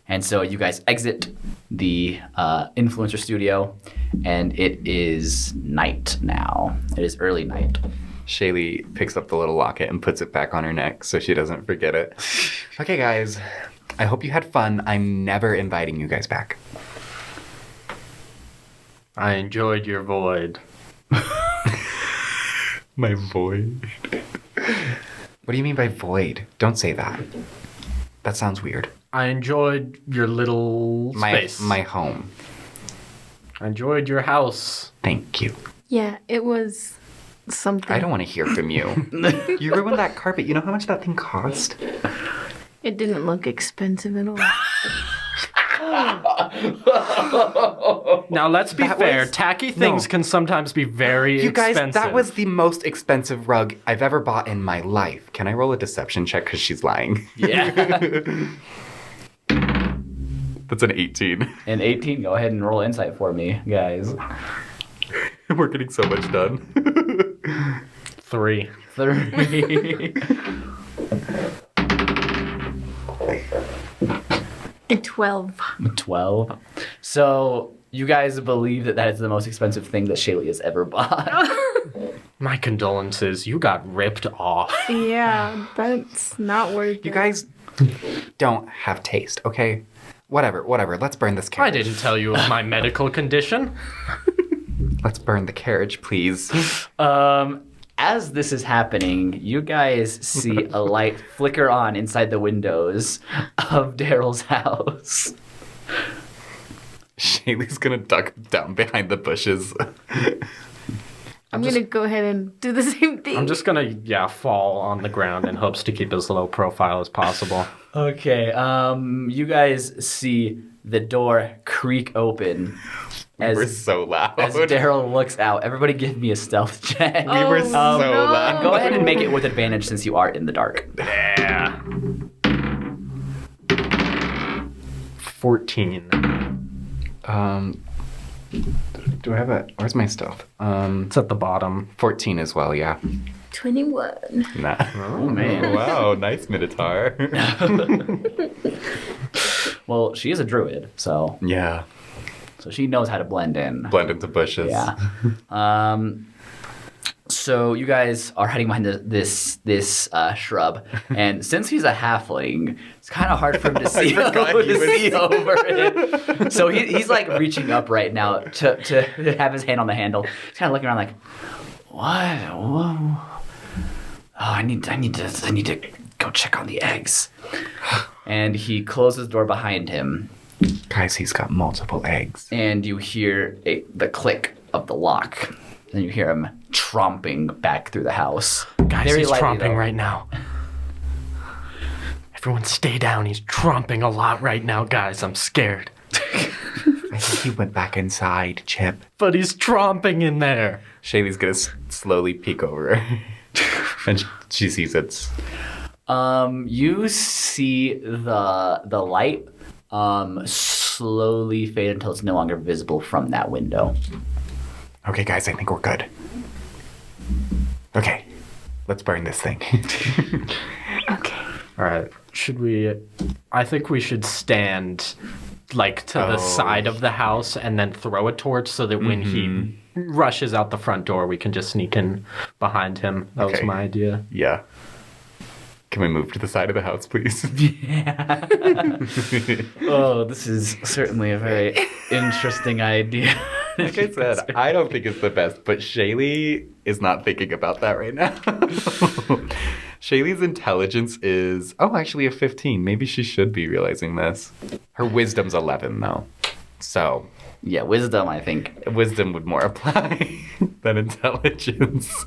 And so you guys exit the influencer studio, and it is night now. It is early night. Shaylee picks up the little locket and puts it back on her neck so she doesn't forget it. Okay, guys, I hope you had fun. I'm never inviting you guys back. I enjoyed your void. My void? What do you mean by void? Don't say that. That sounds weird. I enjoyed your little space. My home. I enjoyed your house. Thank you. Yeah, it was something. I don't want to hear from you. You ruined that carpet. You know how much that thing cost? It didn't look expensive at all. Now, let's be That fair. was- Tacky things can sometimes be very You guys, expensive. that was the most expensive rug I've ever bought in my life. Can I roll a deception check because she's lying? Yeah. That's an 18. And 18, go ahead and roll insight for me, guys. We're getting so much done. 3. 3. 12. 12. So you guys believe that is the most expensive thing that Shaylee has ever bought. My condolences. You got ripped off. Yeah, that's not worth it. You guys don't have taste, okay? Whatever. Let's burn this I carriage. didn't tell you of my medical condition. Let's burn the carriage, please. As this is happening, you guys see a light flicker on inside the windows of Daryl's house. Shaylee's gonna duck down behind the bushes. I'm going to go ahead and do the same thing. I'm just gonna, fall on the ground in hopes to keep as low profile as possible. Okay, you guys see the door creak open as, We're so loud. as Daryl looks out. Everybody give me a stealth check. We were so loud. Go ahead and make it with advantage since you are in the dark. Yeah. 14. Do I have a... Where's my stealth? It's at the bottom. 14 as well, yeah. 21. Nah. Oh, man. Wow, nice Minotaur. Well, she is a druid, so Yeah. she knows how to blend in. Blend into bushes. Yeah. So you guys are hiding behind this shrub, and since he's a halfling, it's kind of hard for him to see, forgot he was- see over it. So he's like reaching up right now to have his hand on the handle. He's kind of looking around like, what? Whoa. Oh, I need to go check on the eggs. And he closes the door behind him, Guys, he's got multiple eggs. and you hear the click of the lock. Then you hear him tromping back through the house. Guys, Very he's lightly, tromping though. right now. Everyone stay down. He's tromping a lot right now, guys. I'm scared. I think he went back inside, Chip. But he's tromping in there. Shaylee's gonna slowly peek over. And she sees it. You see the light slowly fade until it's no longer visible from that window. Okay, guys, I think we're good. Okay, let's burn this thing. Okay. All right. I think we should stand like to the side of the house and then throw a torch so that when he rushes out the front door, we can just sneak in behind him. That was Okay. my idea. Yeah. Can we move to the side of the house, please? Oh, this is certainly a very interesting idea. Like I said, I don't think it's the best, but Shaylee is not thinking about that right now. Shaylee's intelligence is, actually a 15. Maybe she should be realizing this. Her wisdom's 11, though. So, Yeah, wisdom, I think. wisdom would more apply than intelligence.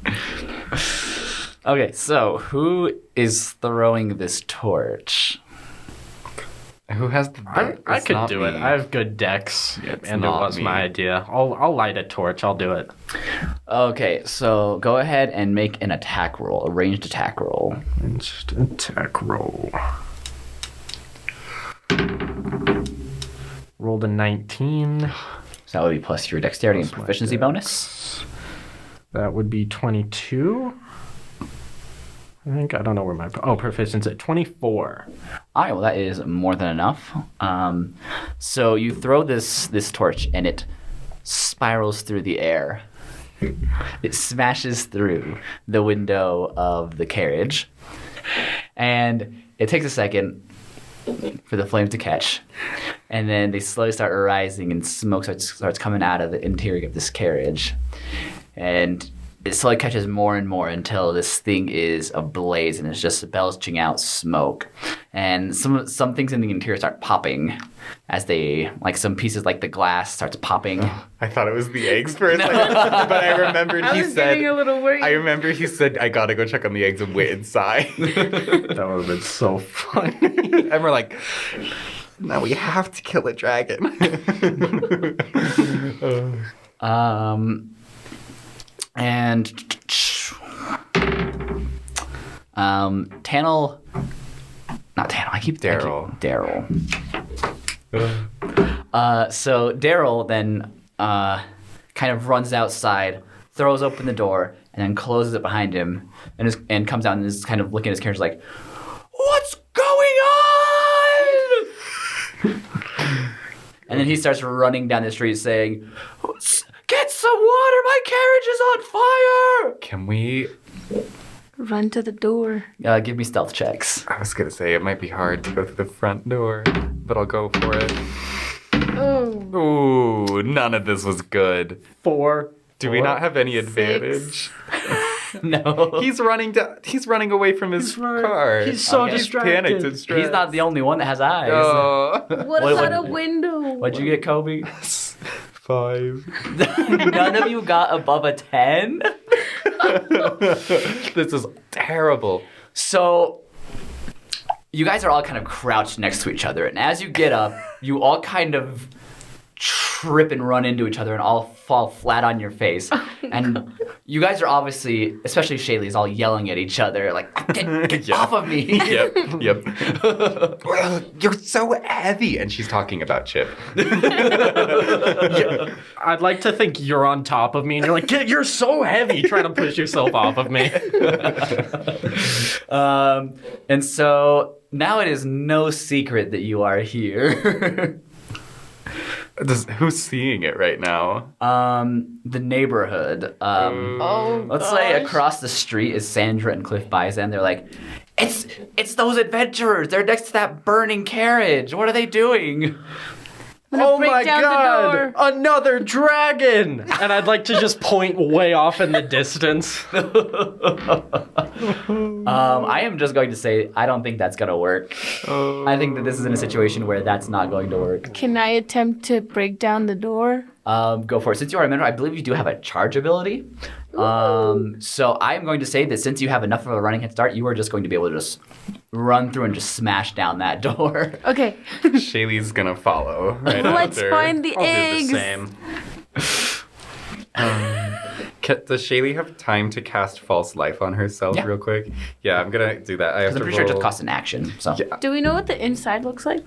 Okay, so who is throwing this torch? Who has the I It's could not do it. me. I have good decks, It's and it not was me. my idea. I'll light a torch. I'll do it. Okay, so go ahead and make an attack roll, a ranged attack roll. Just attack roll. Rolled a 19. So that would be plus your dexterity Plus and my proficiency dex. bonus. That would be 22. I don't know where my proficiency at 24. All right, well that is more than enough. So you throw this torch and it spirals through the air. It smashes through the window of the carriage, and it takes a second for the flames to catch, and then they slowly start rising, and smoke starts coming out of the interior of this carriage, and it slowly catches more and more until this thing is ablaze and it's just belching out smoke. And some things in the interior start popping as they, like some pieces like the glass starts popping. I thought it was the eggs for a second, but I remembered I he was said, getting a little worried. I remember he said, I gotta go check on the eggs and wait inside. That would have been so funny. And we're like, now we have to kill a dragon. And Tannel, not Tannel, I keep Daryl. Daryl. So Daryl then kind of runs outside, throws open the door, and then closes it behind him, and comes out and is kind of looking at his character like, "What's going on?" And then he starts running down the street saying, "Get some water! My carriage is on fire!" Can we... Run to the door. Give me stealth checks. I was gonna say it might be hard to go through the front door, but I'll go for it. Oh. Ooh, none of this was good. 4. Do we not have any advantage? No. He's running away from his car. He's so Okay. distracted. Panicked and stressed. He's not the only one that has eyes. Oh. What What- about a window? What'd you get, Coby? 5. None of you got above a 10? This is terrible. So, you guys are all kind of crouched next to each other, and as you get up, you all kind of trip and run into each other and all fall flat on your face. And you guys are obviously, especially Shaylee, all yelling at each other, like, get Yeah. off of me. Yep. You're so heavy. And she's talking about Chip. I'd like to think you're on top of me and you're like, you're so heavy trying to push yourself off of me. And so now it is no secret that you are here. Who's seeing it right now? The neighborhood. Oh, Let's say gosh. across the street is Sandra and Cliff Bison. They're like, it's those adventurers. They're next to that burning carriage. What are they doing? Oh break my down the god! door. Another dragon! And I'd like to just point way off in the distance. I am just going to say I don't think that's gonna work. I think that this is in a situation where that's not going to work. Can I attempt to break down the door? Go for it. Since you are a mentor, I believe you do have a charge ability. So I am going to say that since you have enough of a running head start, you are just going to be able to just run through and just smash down that door. Okay. Shaylee's gonna follow right Let's after. find the I'll eggs. do the same. Does Shaylee have time to cast false life on herself Yeah. real quick? Yeah, I'm gonna do that. I have I'm to pretty sure it just roll- costs an action. So Yeah. Do we know what the inside looks like?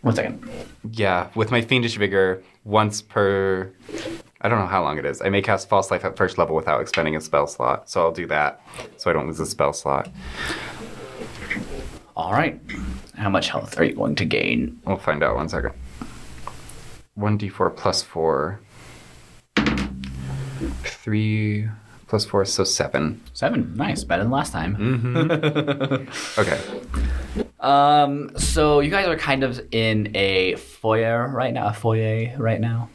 1 second. Yeah, with my Fiendish Vigor, once per... I don't know how long it is. I may cast False Life at first level without expending a spell slot, so I'll do that so I don't lose a spell slot. All right. How much health are you going to gain? We'll find out 1 second. 1d4 plus 4. 3 plus 4, so 7. 7. Nice. Better than last time. Okay. So you guys are kind of in a foyer right now.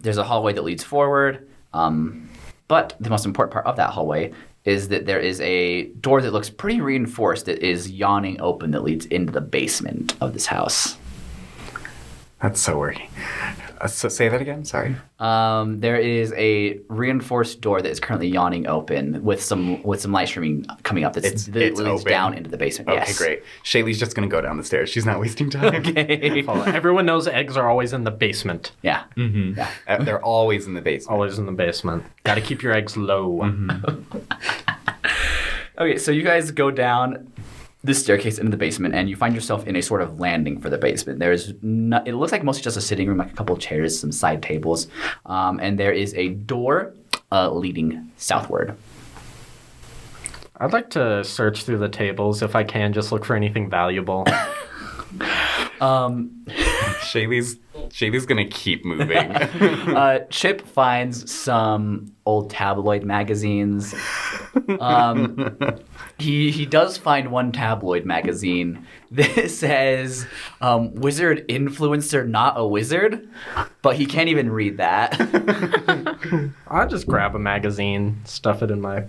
There's a hallway that leads forward. But the most important part of that hallway is that there is a door that looks pretty reinforced that is yawning open that leads into the basement of this house. That's so wordy. So say that again, sorry. There is a reinforced door that is currently yawning open with some light streaming coming up that It's leads open. down into the basement. Okay, Yes. great. Shaylee's just gonna go down the stairs. She's not wasting time. Okay. Everyone knows eggs are always in the basement. Yeah. Yeah. They're always in the basement. Always in the basement. Gotta keep your eggs low. Okay, so you guys go down this staircase into the basement, and you find yourself in a sort of landing for the basement. It looks like mostly just a sitting room, like a couple of chairs, some side tables, and there is a door leading southward. I'd like to search through the tables if I can, just look for anything valuable. Shaylee's gonna keep moving. Chip finds some old tabloid magazines, He does find one tabloid magazine that says "Wizard Influencer, Not a Wizard," but he can't even read that. I'll just grab a magazine, stuff it in my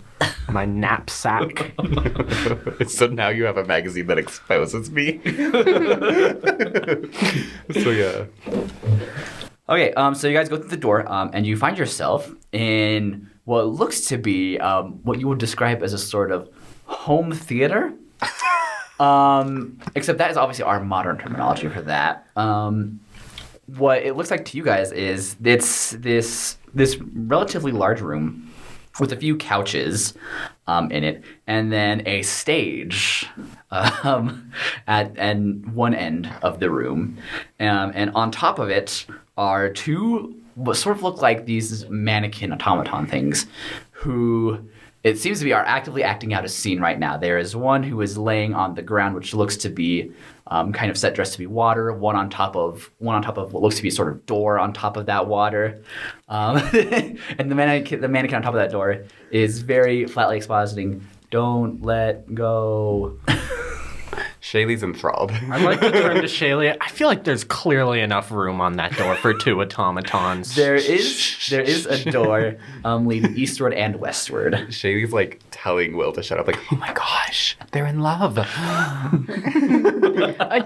knapsack. So now you have a magazine that exposes me. So yeah. Okay, so you guys go through the door, and you find yourself in what looks to be what you would describe as a sort of home theater. Except that is obviously our modern terminology for that. What it looks like to you guys is it's this relatively large room with a few couches in it, and then a stage at one end of the room, and on top of it are two what sort of look like these mannequin automaton things, who it seems to be are actively acting out a scene right now. There is one who is laying on the ground, which looks to be kind of set dressed to be water. One on top of what looks to be a sort of door on top of that water, and the mannequin on top of that door is very flatly expositing, "Don't let go." Shaylee's enthralled. I'd like to turn to Shaylee. I feel like there's clearly enough room on that door for two automatons. There is a door leading eastward and westward. Shaylee's like telling Will to shut up, like, "Oh my gosh, they're in love." A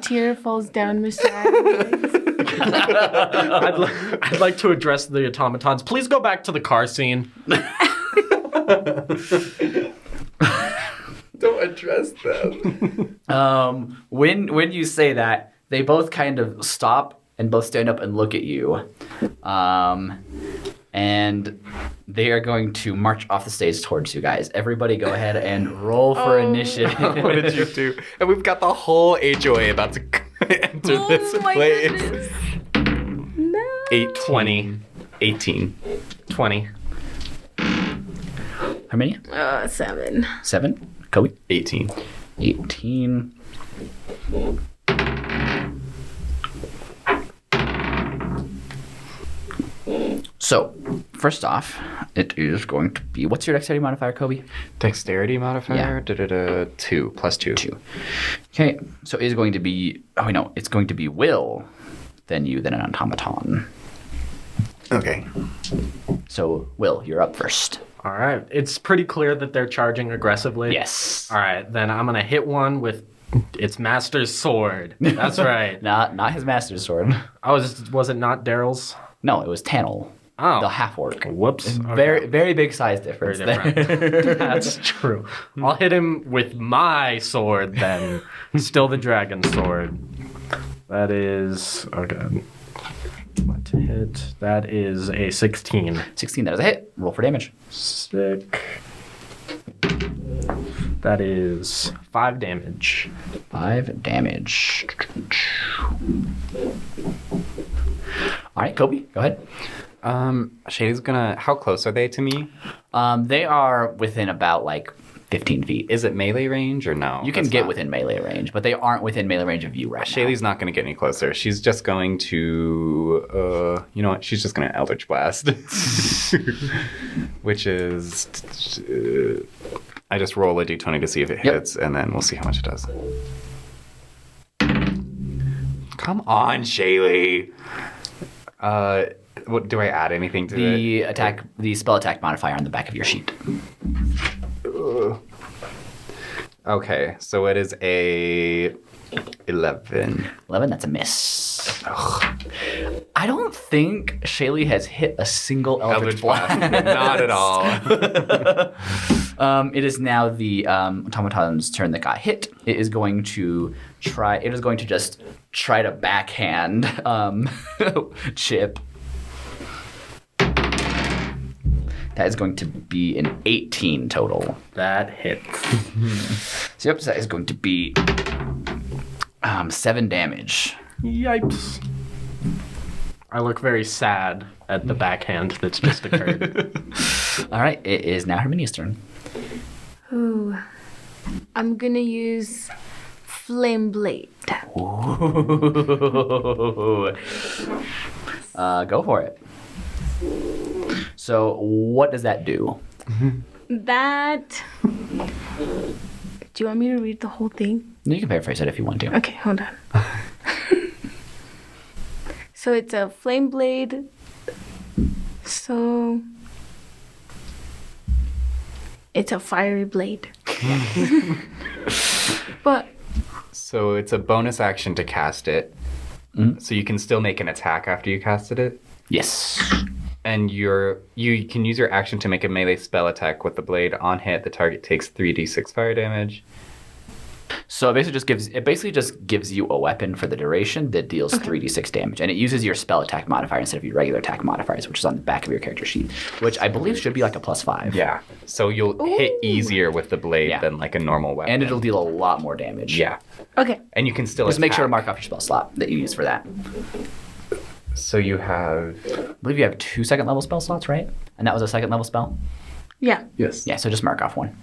tear falls down Mr. Adams. I'd like to address the automatons. Please go back to the car scene. Don't address them. When you say that, they both kind of stop and both stand up and look at you. And they are going to march off the stage towards you guys. Everybody go ahead and roll for initiative. What did you do? And we've got the whole HOA about to enter this my place. goodness. No. 20. 18. 20. How many? 7. 7? Coby? 18. 18. So, first off, it is going to be... What's your dexterity modifier, Coby? Dexterity modifier? Yeah. 2. Plus 2. 2. Okay, so it is going to be... Oh, no, it's going to be Will, then you, then an automaton. Okay. So, Will, you're up first. All right. It's pretty clear that they're charging aggressively. Yes. All right. Then I'm going to hit one with its master's sword. That's right. Not his master's sword. Oh, was it not Daryl's? No, it was Tannel. Oh. The half-orc. Whoops. Okay. Very, very big size difference Very there. That's true. I'll hit him with my sword then. Still the dragon sword. That is... Okay. What to hit? That is a 16. 16, that is a hit. Roll for damage. Sick. That is 5 damage. 5 damage. All right, Coby, go ahead. Shady's gonna... How close are they to me? They are within about, 15 feet. Is it melee range or no? You can get within melee range, but they aren't within melee range of you right now. Shaylee's not going to get any closer. She's just going to, you know what? She's just going to Eldritch Blast. Which is, I just roll a d20 to see if it hits, and then we'll see how much it does. Come on, Shaylee. What, do I add anything to it? The spell attack modifier on the back of your sheet. Okay, so it is a 11. 11, that's a miss. Ugh. I don't think Shaylee has hit a single Eldritch Blast. Not at all. It is now the automaton's turn that got hit. It is going to just try to backhand Chip. That is going to be an 18 total. That hits. So yep, that is going to be 7 damage. Yipes. I look very sad at the backhand that's just occurred. All right, it is now Herminia's turn. Ooh. I'm gonna use Flame Blade. Ooh. Go for it. So what does that do? That. Do you want me to read the whole thing? You can paraphrase it if you want to. Okay, hold on. So it's a flame blade. So it's a fiery blade. But So it's a bonus action to cast it. So you can still make an attack after you casted it. Yes. And you can use your action to make a melee spell attack with the blade. On hit, the target takes 3d6 fire damage. So it basically just gives you a weapon for the duration that deals 3d6 damage, and it uses your spell attack modifier instead of your regular attack modifiers, which is on the back of your character sheet, which I believe should be like a +5. Yeah. So you'll hit easier with the blade Yeah. than like a normal weapon. And it'll deal a lot more damage. Yeah. okay. And you can still Just make sure to attack. mark off your spell slot that you use for that. So you have... I believe you have 2 second level spell slots, right? And that was a second level spell? Yeah. Yes. Yeah, so just mark off one.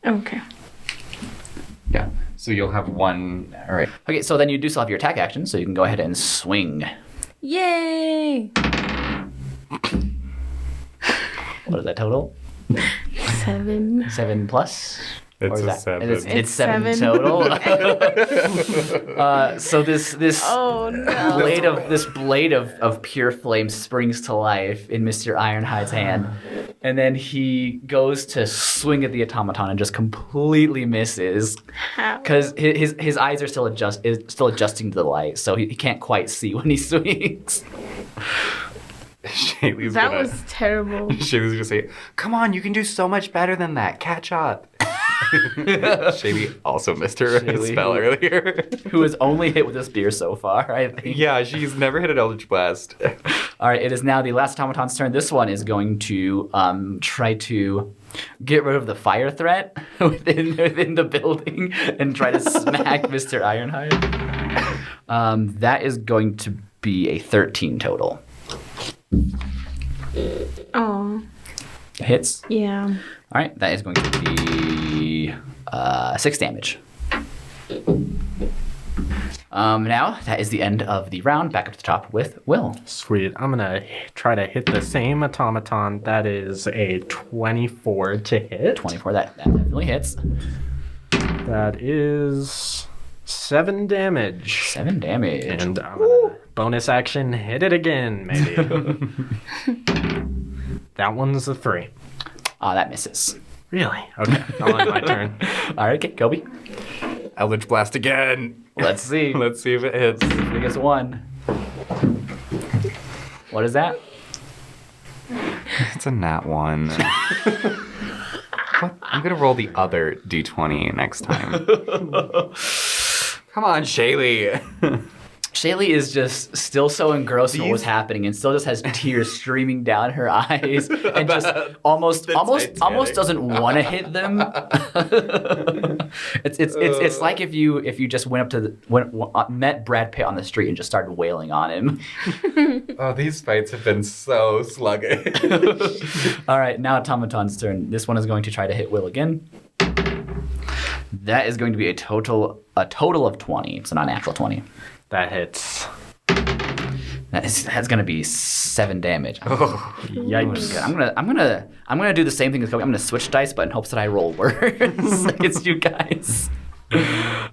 Okay. Yeah. So you'll have one... All right. Okay, so then you do still have your attack action, so you can go ahead and swing. Yay! What is that total? 7. 7 plus? It's Or is a that- 7. It's 7 7. total. So this Oh no. blade of pure flame springs to life in Mr. Ironhide's hand, and then he goes to swing at the automaton and just completely misses How? because his eyes are still adjusting to the light, so he can't quite see when he swings. Shaylee's That gonna... was terrible. Shaylee's gonna say, "Come on, you can do so much better than that. Catch up." Shaylee also missed her Shaylee, spell earlier. Who has only hit with a spear so far, I think. Yeah, she's never hit an Eldritch Blast. All right, it is now the last automaton's turn. This one is going to try to get rid of the fire threat within the building and try to smack Mr. Ironhide. That is going to be a 13 total. Oh. Hits. Yeah. All right, that is going to be 6 damage. Now, that is the end of the round. Back up to the top with Will. Sweet. I'm gonna try to hit the same automaton. That is a 24 to hit. 24, that definitely hits. That is 7 damage. 7 damage. And I'm gonna bonus action hit it again, maybe. That one's a 3. That misses. Really? Okay. I'll end my turn. All right, okay, Coby. Eldritch Blast again. Let's see. Let's see if it hits. Biggest one. What is that? It's a nat 1. What? I'm gonna roll the other d20 next time. Come on, Shaylee. Shaylee is just still so engrossed in what was happening and still just has tears streaming down her eyes and just almost doesn't want to hit them. It's like if you just went up to met Brad Pitt on the street and just started wailing on him. Oh, these fights have been so sluggish. All right, now Automaton's turn. This one is going to try to hit Will again. That is going to be a total of 20. It's a non-natural 20. That hits. That's gonna be 7 damage. Yikes. I'm gonna do the same thing as Coby. I'm gonna switch dice, but in hopes that I roll worse against you guys.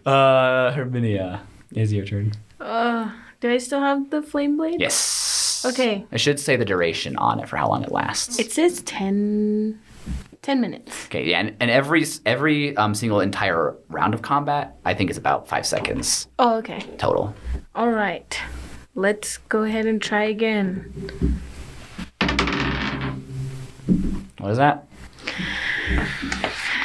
Herminia, is your turn. Do I still have the flame blade? Yes. Okay. I should say the duration on it for how long it lasts. It says 10 minutes. Okay, yeah, and every single entire round of combat, I think is about 5 seconds Oh, okay. total. All right. Let's go ahead and try again. What is that?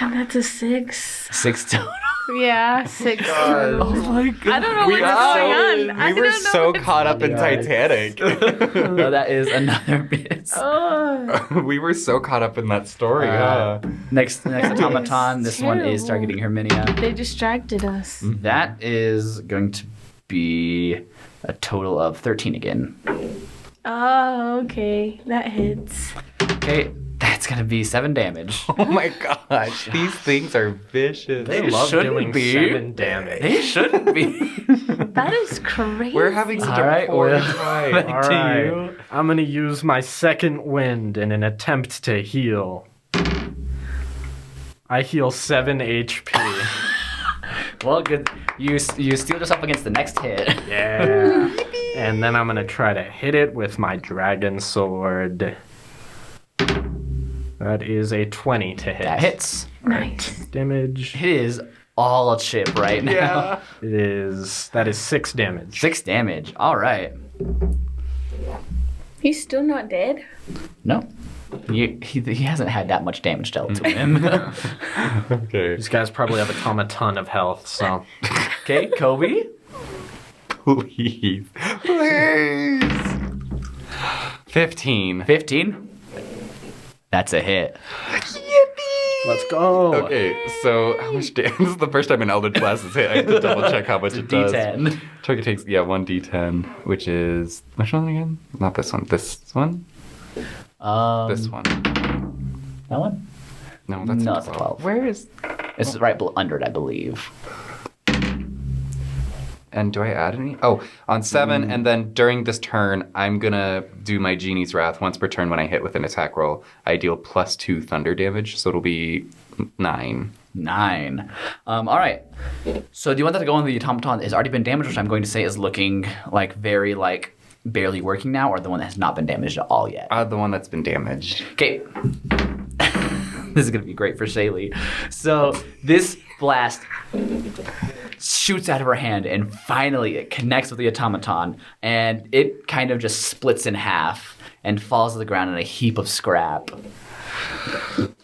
And that's a 6. 6 total. Yeah, 6. Oh my god. I don't know what's going on. We were so caught up in Titanic. No, that is another miss. Oh. We were so caught up in that story. huh? Next automaton. This one is terrible. targeting Herminia. They distracted us. That is going to be a total of 13 again. Oh, okay. That hits. Okay, that's going to be 7 damage. Oh my gosh, these things are vicious. They love shouldn't doing be. 7 damage. They shouldn't be. That is crazy. We're having such All a right, poor well, time. back to you. I'm gonna use my second wind in an attempt to heal. I heal 7 HP. Well, good. You steeled yourself against the next hit. Yeah. And then I'm going to try to hit it with my dragon sword. That is a 20 to hit. That hits. Nice. Damage. It is all a chip right now. Yeah. That is 6 damage. 6 damage. All right. He's still not dead? No. He hasn't had that much damage dealt to him. Okay. These guys probably have a ton of health, so. Okay, Coby. Please. Please. 15. 15. That's a hit. Let's go. Okay, so how much damage? This is the first time an Eldritch Blast is hit. I have to double check how much it does. D10. Target takes, 1d10, which is, which one again? Not this one. This one? This one. That one? No, that's No, a it's a 12. Where is... This is right under it, I believe. And do I add any? Oh, on 7, and then during this turn, I'm gonna do my Genie's Wrath. Once per turn when I hit with an attack roll, I deal +2 thunder damage, so it'll be 9. 9. All right. So do you want that to go on the automaton that has already been damaged, which I'm going to say is looking like very like barely working now, or the one that has not been damaged at all yet? The one that's been damaged. Okay. This is going to be great for Shaylee. So this blast shoots out of her hand, and finally it connects with the automaton, and it kind of just splits in half and falls to the ground in a heap of scrap.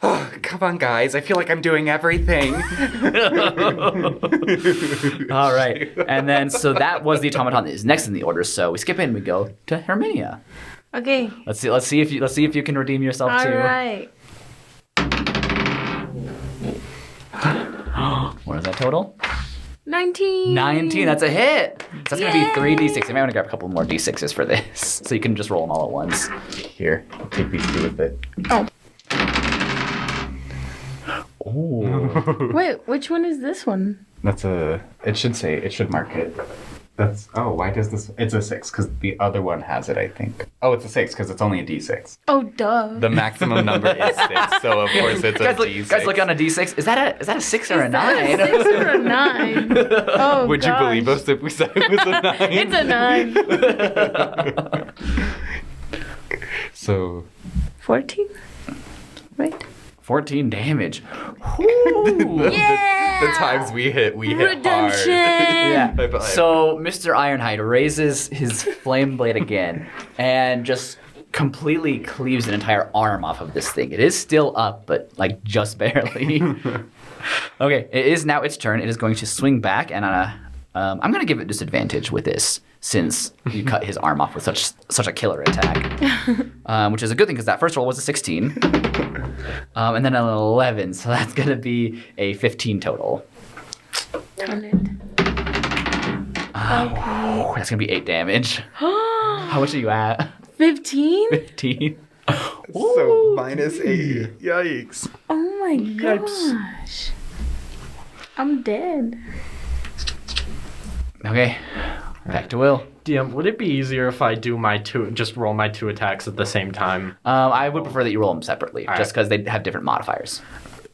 Oh, come on, guys. I feel like I'm doing everything. All right. And then, so that was the automaton that is next in the order. So we skip in and we go to Herminia. Okay. Let's see if you can redeem yourself All too. right. What is that total? 19. 19. That's a hit. So that's going to Yay. be 3d6. I might want to grab a couple more d6s for this, so you can just roll them all at once. Here, take these 2 with it. Oh. Oh. Wait, which one is this one? That's it should mark it. Why does this, it's a 6, because the other one has it, I think. Oh, it's a 6, because it's only a d6. Oh, duh. The maximum number is 6, so of course it's a d6. Guys, look on a d6. Is that a 6 or a 9? Is that a 6 or a 9? Oh, Would gosh. you believe us if we said it was a 9? It's a 9. So... 14? Right? 14 damage. Ooh. Yeah! The times we hit Redemption! hard. Yeah. High five. So Mr. Ironhide raises his flame blade again and just completely cleaves an entire arm off of this thing. It is still up, but like just barely. Okay, it is now its turn. It is going to swing back, and I'm going to give it disadvantage with this, since you cut his arm off with such a killer attack, which is a good thing because that first roll was a 16, and then an 11, so that's going to be a 15 total. Darn it. Oh, that's going to be 8 damage. How much are you at? 15? 15. So minus 8. Yikes. Oh my gosh. I'm dead. Okay, back to Will. DM, would it be easier if I do just roll my 2 attacks at the same time? I would prefer that you roll them separately, All just because they have different modifiers.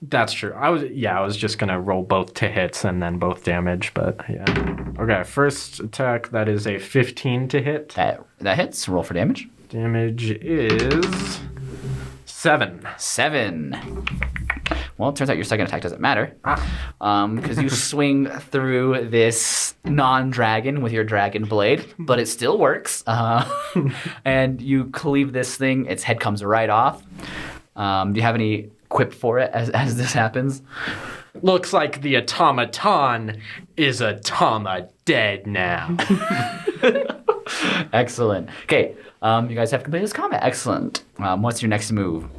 That's true. I was just gonna roll both to hits and then both damage, but yeah. Okay, first attack, that is a 15 to hit. That hits. Roll for damage. Damage is 7. 7. Well, it turns out your second attack doesn't matter, because you swing through this non-dragon with your dragon blade, but it still works. And you cleave this thing. Its head comes right off. Do you have any quip for it as this happens? Looks like the automaton is dead now. Excellent. Okay, you guys have completed this combat. Excellent. What's your next move?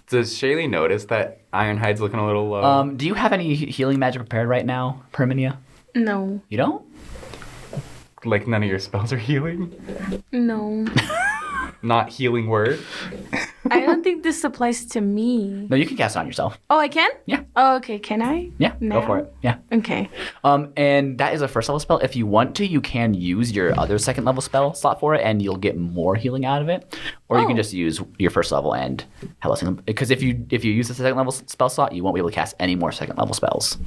Does Shaylee notice that Ironhide's looking a little low? Do you have any healing magic prepared right now, Herminia? No. You don't? Like none of your spells are healing? No. Not healing word? I don't think this applies to me. No, you can cast it on yourself. Oh, I can? Yeah. Oh, okay. Can I? Yeah, Now? go for it. Yeah. Okay. And that is a first level spell. If you want to, you can use your other second level spell slot for it, and you'll get more healing out of it. Or you can just use your first level and have less healing. Because if you use the second level spell slot, you won't be able to cast any more second level spells.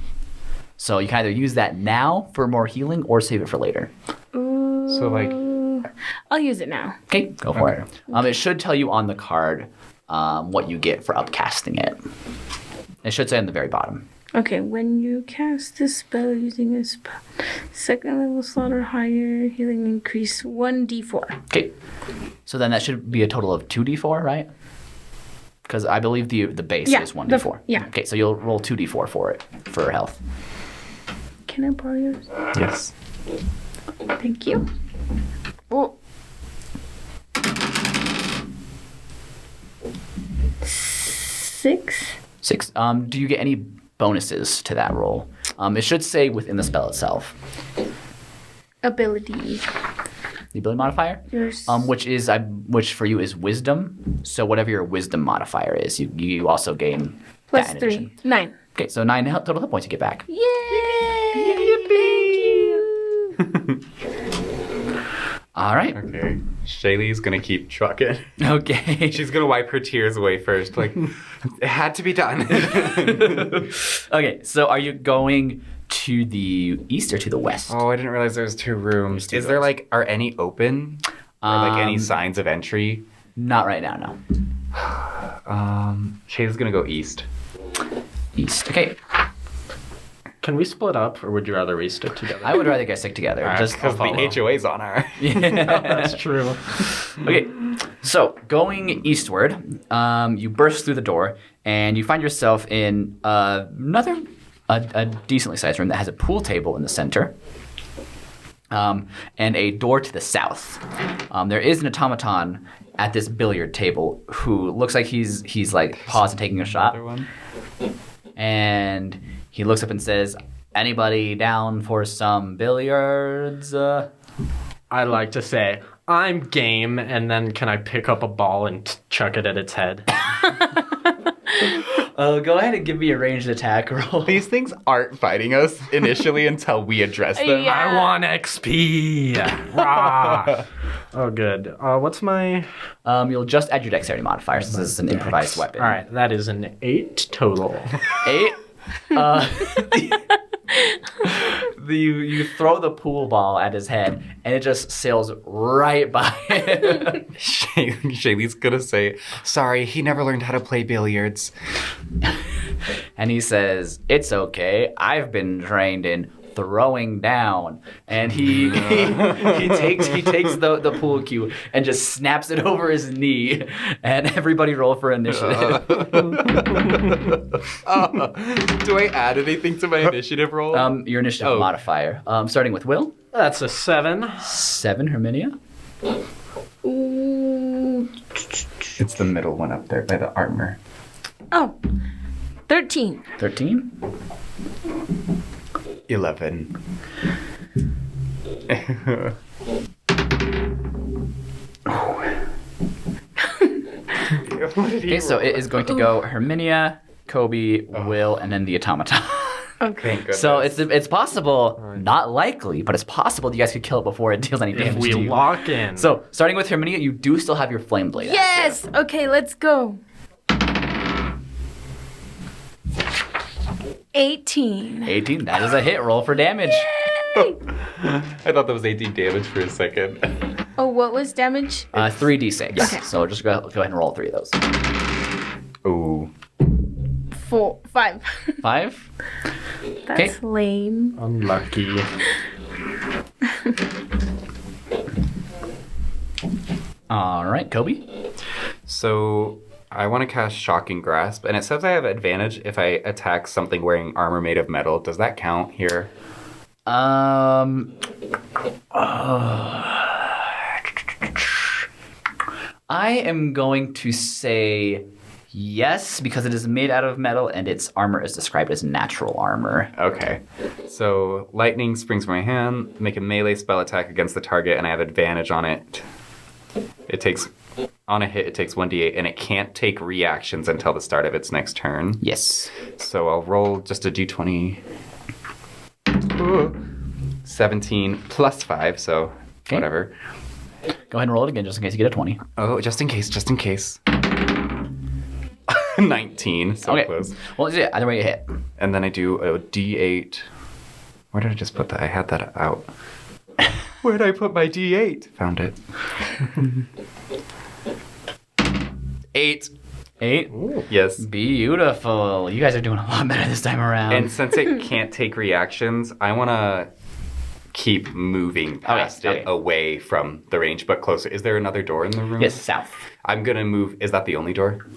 So you can either use that now for more healing or save it for later. Ooh. So, like... I'll use it now. Okay, go for it. It should tell you on the card what you get for upcasting it. It should say on the very bottom. Okay, when you cast this spell using a spell, second level slot or higher, healing increase 1d4. Okay, so then that should be a total of 2d4, right? Because I believe the base is 1d4. Yeah. Okay, so you'll roll 2d4 for it, for health. Can I borrow yours? Yes. Thank you. Oh. 6. 6. Do you get any bonuses to that roll? It should say within the spell itself. Ability. The ability modifier? Yours. Which for you is wisdom. So whatever your wisdom modifier is, you also gain Plus that in 3. addition. 9. Okay, so 9 total hit points you get back. Yay! Thank you. All right. Okay. Shaylee's gonna keep trucking. Okay. She's gonna wipe her tears away first. Like, it had to be done. Okay, so are you going to the east or to the west? Oh, I didn't realize there was 2 rooms. There's 2 Is there, rooms. like, are any open? Or, like, any signs of entry? Not right now, no. Shaylee's gonna go east. East. Okay. Can we split up, or would you rather we stick together? I would rather you guys stick together. Just because the follow. HOA's on her. That's true. Okay, so going eastward, you burst through the door and you find yourself in a decently sized room that has a pool table in the center, and a door to the south. There is an automaton at this billiard table who looks like he's like paused and taking a shot, Another one. and he looks up and says, "Anybody down for some billiards?" I like to say, I'm game, and then can I pick up a ball and chuck it at its head? Go ahead and give me a ranged attack roll. These things aren't fighting us initially until we address them. Yeah. I want XP! Rah! Oh, good. What's my... You'll just add your dexterity modifier since this is an improvised weapon. All right, that is an 8 total. 8. You throw the pool ball at his head, and it just sails right by him. Shaylee's gonna say, sorry, he never learned how to play billiards. And he says, "It's okay. I've been trained in throwing down." And he takes the pool cue and just snaps it over his knee. And everybody roll for initiative. Do I add anything to my initiative roll? Your initiative modifier. Starting with Will. That's a 7. 7, Herminia. Ooh. It's the middle one up there by the armor. Oh. 13. 13. 11. Okay, so it is going to go Herminia, Coby, Will, and then the automaton. Okay. Thank goodness. So it's possible, not likely, but it's possible that you guys could kill it before it deals any damage If we to you. lock in. So starting with Herminia, you do still have your flame blade. Yes! Okay, let's go. 18. 18. That is a hit. Roll for damage. Yay! I thought that was 18 damage for a second. Oh, what was damage? 3d6. Okay. So just go ahead and roll 3 of those. Ooh. 5. 5. That's lame. Unlucky. All right, Coby. So I want to cast Shocking Grasp, and it says I have advantage if I attack something wearing armor made of metal. Does that count here? I am going to say yes, because it is made out of metal and its armor is described as natural armor. Okay. So lightning springs from my hand, make a melee spell attack against the target, and I have advantage on it. It takes On a hit, it takes 1d8, and it can't take reactions until the start of its next turn. Yes. So I'll roll just a d20. Ooh. 17 plus 5, so whatever. Go ahead and roll it again just in case you get a 20. Oh, just in case. 19, so close. Well, yeah, either way you hit. And then I do a d8. Where did I just put that? I had that out. Where did I put my d8? Found it. 8. 8? Ooh. Yes. Beautiful. You guys are doing a lot better this time around. And since it can't take reactions, I want to keep moving past it away from the range, but closer. Is there another door in the room? Yes, south. I'm going to move. Is that the only door?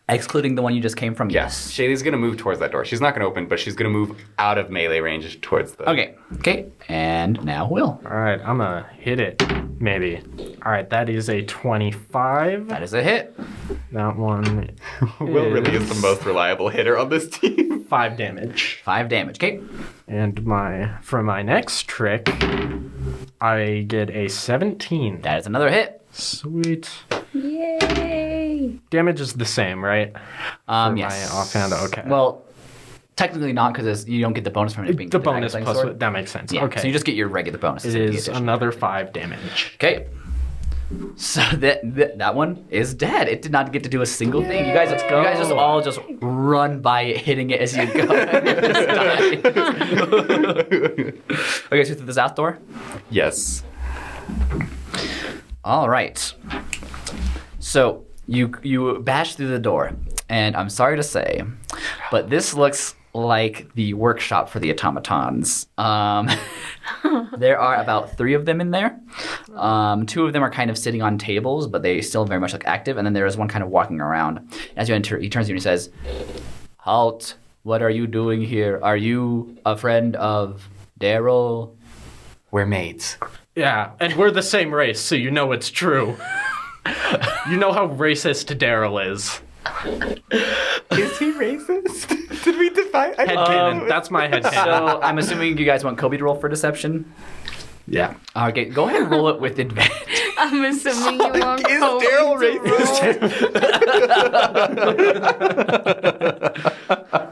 Excluding the one you just came from, yes. Shaylee's going to move towards that door. She's not going to open, but she's going to move out of melee range towards the... Okay. And now Will. All right, I'm going to hit it, maybe. All right, that is a 25. That is a hit. That one Will really is the most reliable hitter on this team. 5 damage. 5 damage. Okay. And for my next trick, I get a 17. That is another hit. Sweet. Yay! Damage is the same, right? Yes. My offhand, okay. Well, technically not because you don't get the bonus from it being the bonus dragon plus sword. that makes sense. Yeah, Okay. so you just get your regular bonus. It is another 5 damage. Okay. So that one is dead. It did not get to do a single thing. You guys, just all just run by it, hitting it as you go. It just died. Okay, so through the south door. Yes. All right. So you bash through the door, and I'm sorry to say, but this looks like the workshop for the automatons. There are about 3 of them in there. 2 of them are kind of sitting on tables, but they still very much look active. And then there is one kind of walking around. As you enter, he turns to you and he says, "Halt! What are you doing here? Are you a friend of Daryl?" We're mates. Yeah, and we're the same race, so you know it's true. You know how racist Daryl is. Is he racist? Did we define? Headcanon. That's my headcanon. So I'm assuming you guys want Coby to roll for deception. Yeah. Okay, go ahead and roll it with advantage. I'm assuming you want Is Coby Daryl to racist?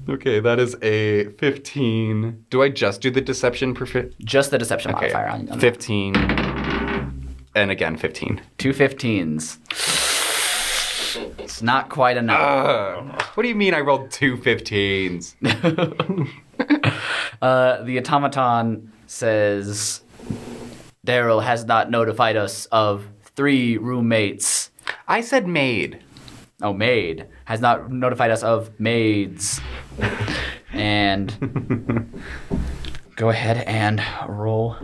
Okay, that is a 15. Do I just do the deception per fit? Just the deception Okay, modifier on 15. And again, 15. 2 15s. It's not quite enough. What do you mean I rolled 2 15s? The automaton says, "Daryl has not notified us of 3 roommates." I said maid. Oh, maid. Has not notified us of maids. And go ahead and roll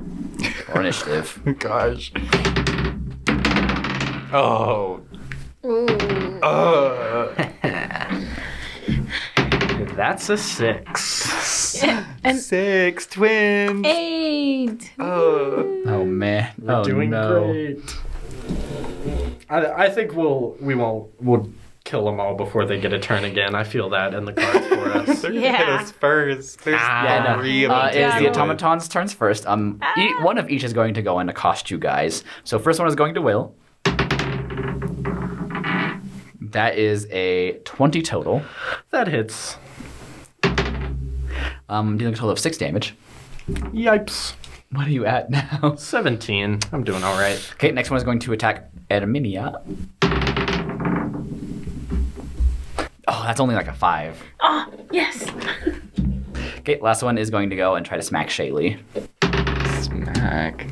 for initiative. Gosh. Oh. That's a 6. And 6 twins. 8. Oh, man. We're doing great. I think we'll kill them all before they get a turn again. I feel that in the cards for us. They're gonna hit us first. There's Yeah, no. 3 of them. It is the Yeah. automaton's turns first. One of each is going to go and accost you guys. So first one is going to Will. That is a 20 total. That hits. Dealing a total of 6 damage. Yipes. What are you at now? 17. I'm doing all right. Okay, next one is going to attack Herminia. Oh, that's only like a 5. Oh, yes. Okay, last one is going to go and try to smack Shaylee. Smack.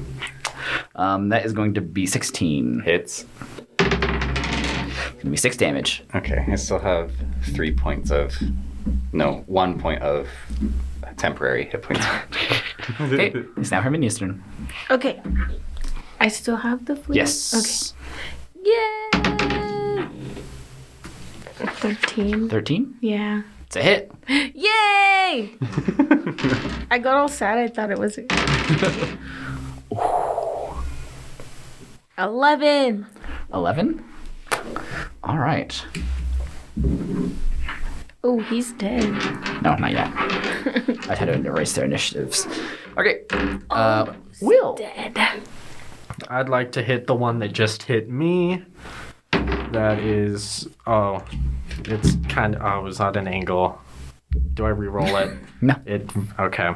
That is going to be 16. Hits. It's going to be 6 damage. Okay, I still have 1 point of temporary hit points. Okay, it's now Herminia's turn. Okay. I still have the flute? Yes. Okay. Yay! 13. 13? Yeah. It's a hit. Yay! I got all sad. I thought it was 11. 11? All right. Oh, he's dead. No, not yet. I had to erase their initiatives. Okay. Will. Dead. I'd like to hit the one that just hit me. That is... Oh, it's kind of... Oh, it was at an angle. Do I re-roll it? No. Okay.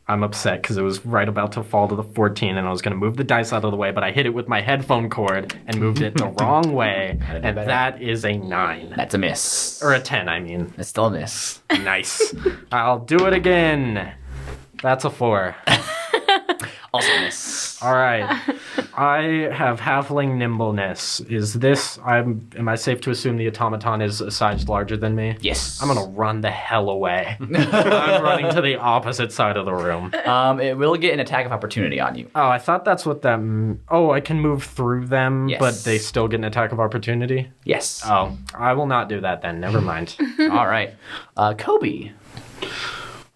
I'm upset because it was right about to fall to the 14 and I was going to move the dice out of the way, but I hit it with my headphone cord and moved it the wrong way. And that is a 9. That's a miss. Or a 10, I mean. It's still a miss. Nice. I'll do it again. That's a 4. Also a miss. All right. I have halfling nimbleness. Am I safe to assume the automaton is a size larger than me? Yes. I'm going to run the hell away. I'm running to the opposite side of the room. It will get an attack of opportunity on you. Oh, I thought that's what that... Oh, I can move through them, Yes. but they still get an attack of opportunity? Yes. Oh, I will not do that then. Never mind. All right. Coby.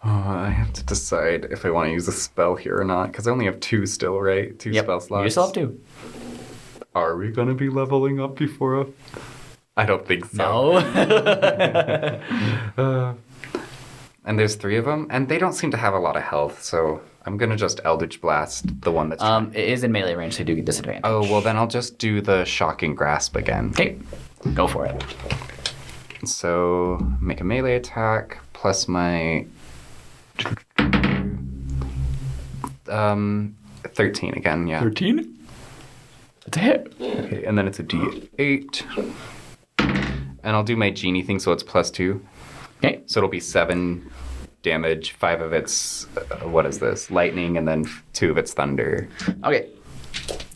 I have to decide if I want to use a spell here or not, because I only have 2 still, right? 2 spell slots. You still have 2. Are we going to be leveling up before I don't think so. No. And there's 3 of them, and they don't seem to have a lot of health, so I'm going to just Eldritch Blast the one that's... It is in melee range, so you do get disadvantage. Oh, well, then I'll just do the Shocking Grasp again. Okay. Go for it. So, make a melee attack, plus my... 13 again, yeah. 13? It's a hit. Okay, and then it's a D8. And I'll do my genie thing, so it's plus 2. Okay. So it'll be 7 damage, 5 of it's, what is this? Lightning, and then 2 of it's thunder. Okay.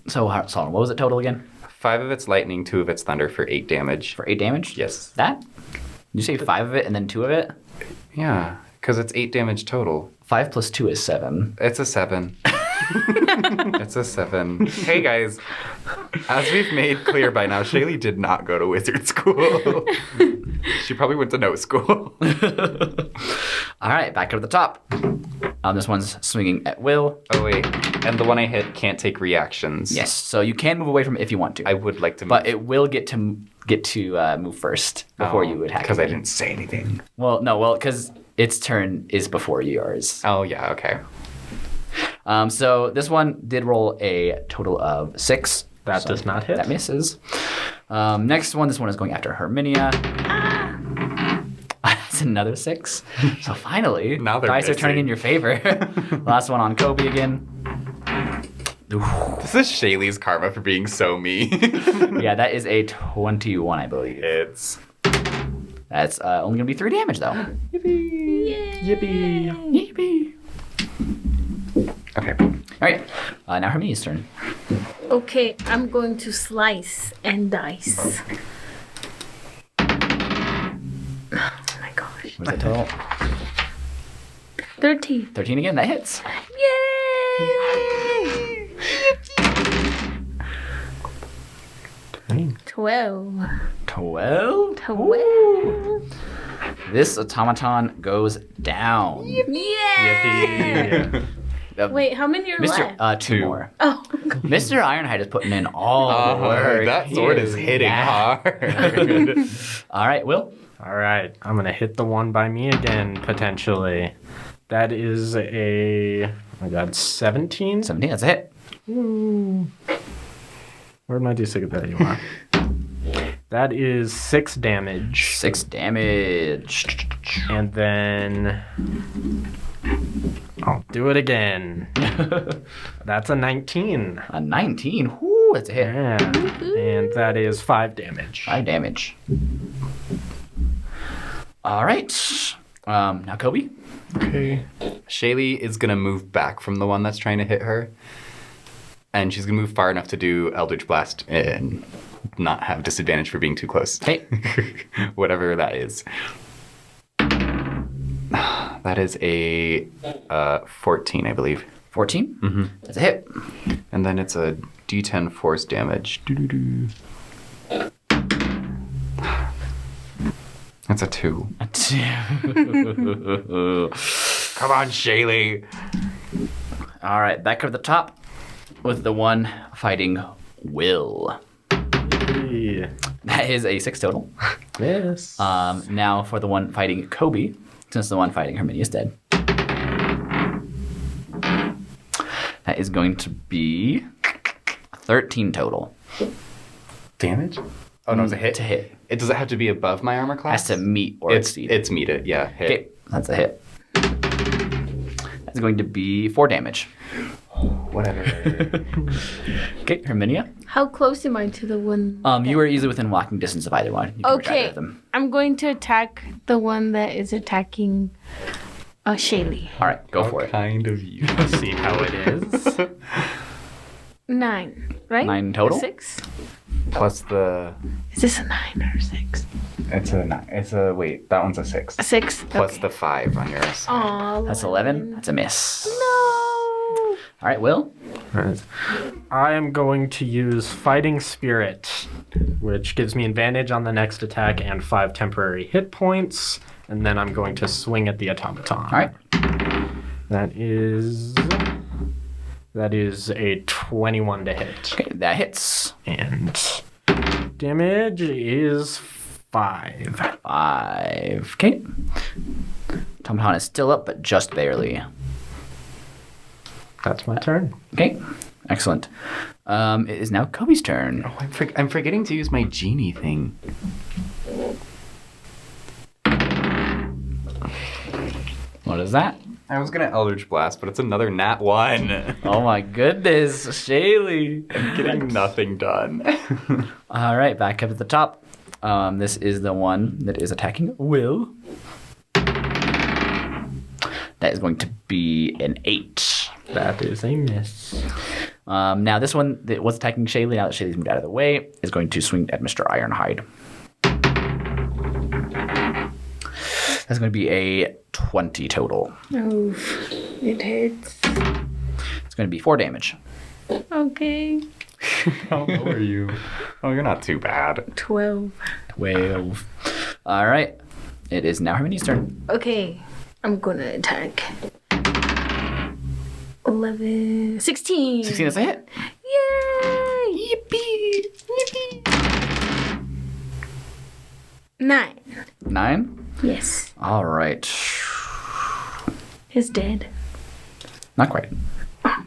So, what was it total again? 5 of it's lightning, 2 of it's thunder for 8 damage. For 8 damage? Yes. That? Did you say 5 of it and then 2 of it? Yeah, because it's 8 damage total. 5 plus 2 is 7. It's a 7. It's a 7. Hey guys, as we've made clear by now, Shaylee did not go to wizard school. She probably went to no school. All right, back up to the top. This one's swinging at will. Oh wait, and the one I hit can't take reactions. Yes, so you can move away from it if you want to. I would like to move. But it will get to move first before you attack. Because I didn't say anything. Well, because its turn is before yours. Oh yeah, okay. So this one did roll a total of 6. That does not hit. That misses. Next one, this one is going after Herminia. That's another 6. So finally, Now they're dice are busy. turning in your favor. Last one on Coby again. This is Shaylee's karma for being so mean. Yeah, that is a 21, I believe. That's only going to be 3 damage, though. Yippee. Yippee. Okay. All right, now Herminia's turn. Okay, I'm going to slice and dice. Oh my gosh. What's that total? 13. 13 again, that hits. Yay! 12. 12? 12. This automaton goes down. Yay! Wait, how many are Mr. left? 2 more. Oh. Mr. Ironhide is putting in all the work. That sword is hitting hard. All right, Will. All right, I'm going to hit the one by me again, potentially. That is a, oh my god, 17? 17, that's a hit. Ooh. Where'd my D6 that you are? That is 6 damage. 6 damage. And then I'll do it again. That's a 19. A 19. Whoo, that's a hit. Yeah. And that is 5 damage. 5 damage. All right. Now Coby. Okay. Shaylee is going to move back from the one that's trying to hit her. And she's going to move far enough to do Eldritch Blast and not have disadvantage for being too close. Hey. Whatever that is. That is a 14, I believe. 14? Mm-hmm. That's a hit. And then it's a D10 force damage. Doo-doo-doo. That's a 2. A 2. Come on, Shaylee. All right, back up at the top with the one fighting Will. Yeah. That is a 6 total. Yes. Now for the one fighting Coby, since the one fighting Herminia is dead. That is going to be 13 total. Damage? Oh, no, it's a hit? To hit. Does it have to be above my armor class? Has to meet or exceed. It's meet it, yeah. Hit. Okay, that's a hit. That's going to be 4 damage. Whatever. Okay, Herminia. How close am I to the one? You are easily within walking distance of either one. You can reach either Okay, of them. I'm going to attack the one that is attacking Shaylee. All right, go for What it. kind of you? Let's see how it is. 9, right? 9 total? 6? Plus the... Is this a 9 or a 6? It's a 9. It's a... Wait, that one's a 6. A 6. Plus the 5 on yours. Aw, That's 11. That's a miss. No. All right, Will. Right. I am going to use Fighting Spirit, which gives me advantage on the next attack and 5 temporary hit points. And then I'm going to swing at the automaton. All right. That is a 21 to hit. Okay, that hits. And damage is 5. 5. Okay. Automaton is still up, but just barely. That's my turn. Okay, excellent. It is now Coby's turn. Oh, I'm forgetting to use my genie thing. What is that? I was gonna Eldritch Blast, but it's another nat 1. Oh my goodness, Shaylee. I'm getting nothing done. All right, back up at the top. This is the one that is attacking Will. That is going to be an 8. That is a miss. Now this one that was attacking Shaylee, now that Shaylee's moved out of the way, is going to swing at Mr. Ironhide. That's going to be a 20 total. Oof. It hits. It's going to be 4 damage. Okay. How low are you? Oh, you're not too bad. 12. 12. All right. It is now Herminia's turn. Okay. I'm gonna attack. 11. 16. 16 is a hit. Yay! Yippee! Yippee! 9. 9. Yes. All right. He's dead. Not quite,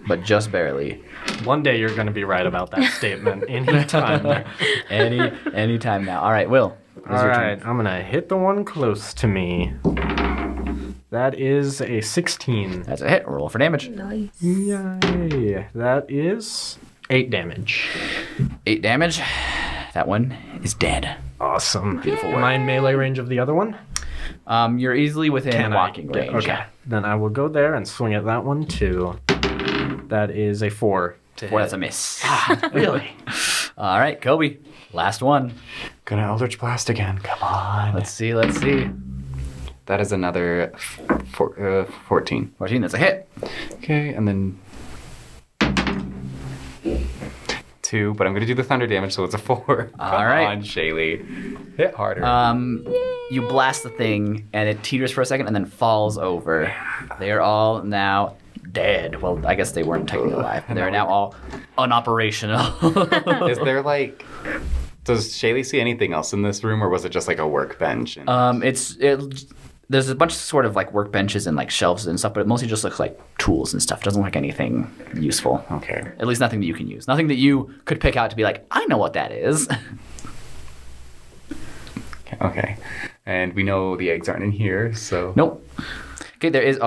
but just barely. One day you're going to be right about that statement. Anytime. Any time now. All right, Will. It is All your right, turn. I'm going to hit the one close to me. That is a 16. That's a hit. Roll for damage. Nice. Yay. That is 8 damage. 8 damage. That one is dead. Awesome. Beautiful work. Am I in melee range of the other one? You're easily within Can I walking get- range. Okay. Then I will go there and swing at that one too. That is a 4 to Boy, hit. that's a miss. Really? All right, Coby. Last one. Gonna Eldritch Blast again. Come on. Let's see. That is another 14. 14, that's a hit. Okay, and then 2, but I'm gonna do the thunder damage, so it's a 4. All Come right. on, Shaylee. Hit harder. You blast the thing, and it teeters for a second and then falls over. They are all now dead. Well, I guess they weren't technically alive. They're now all unoperational. Is there like... Does Shaylee see anything else in this room, or was it just like a workbench? There's a bunch of sort of like workbenches and like shelves and stuff, but it mostly just looks like tools and stuff. It doesn't look like anything useful. Okay. At least nothing that you can use. Nothing that you could pick out to be like, I know what that is. Okay. And we know the eggs aren't in here, so... Nope. Okay, there is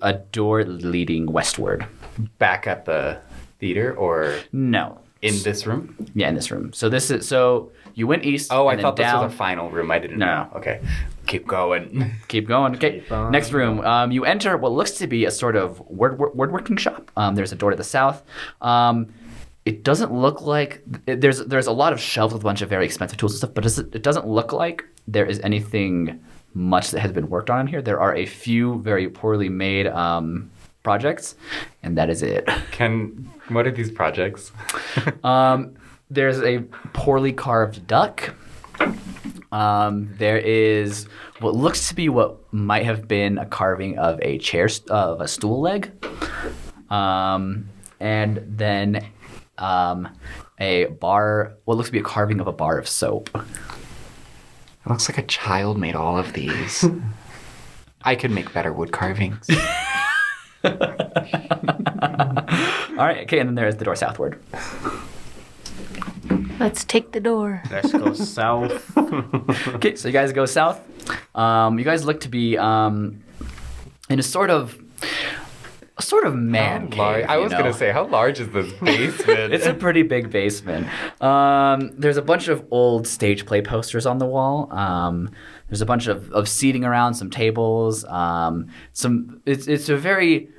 a door leading westward. Back at the theater, or No. in this room? Yeah, in this room. So you went east. Oh, I and then thought this down. was a final room. I didn't No. know. Okay. Keep going. Keep going. Okay. Keep on Next room. You enter what looks to be a sort of woodworking shop. There's a door to the south. It doesn't look like there's a lot of shelves with a bunch of very expensive tools and stuff, but it doesn't look like there is anything much that has been worked on in here. There are a few very poorly made projects, and that is it. What are these projects? There's a poorly carved duck. There is what looks to be what might have been a carving of a stool leg, and then what looks to be a carving of a bar of soap. It looks like a child made all of these. I could make better wood carvings. All right, okay, and then there's the door southward. Let's take the door. Let's go south. Okay, so you guys go south. You guys look to be in a sort of man cave. I was gonna say, how large is this basement? It's a pretty big basement. There's a bunch of old stage play posters on the wall. There's a bunch of seating around, some tables. It's a very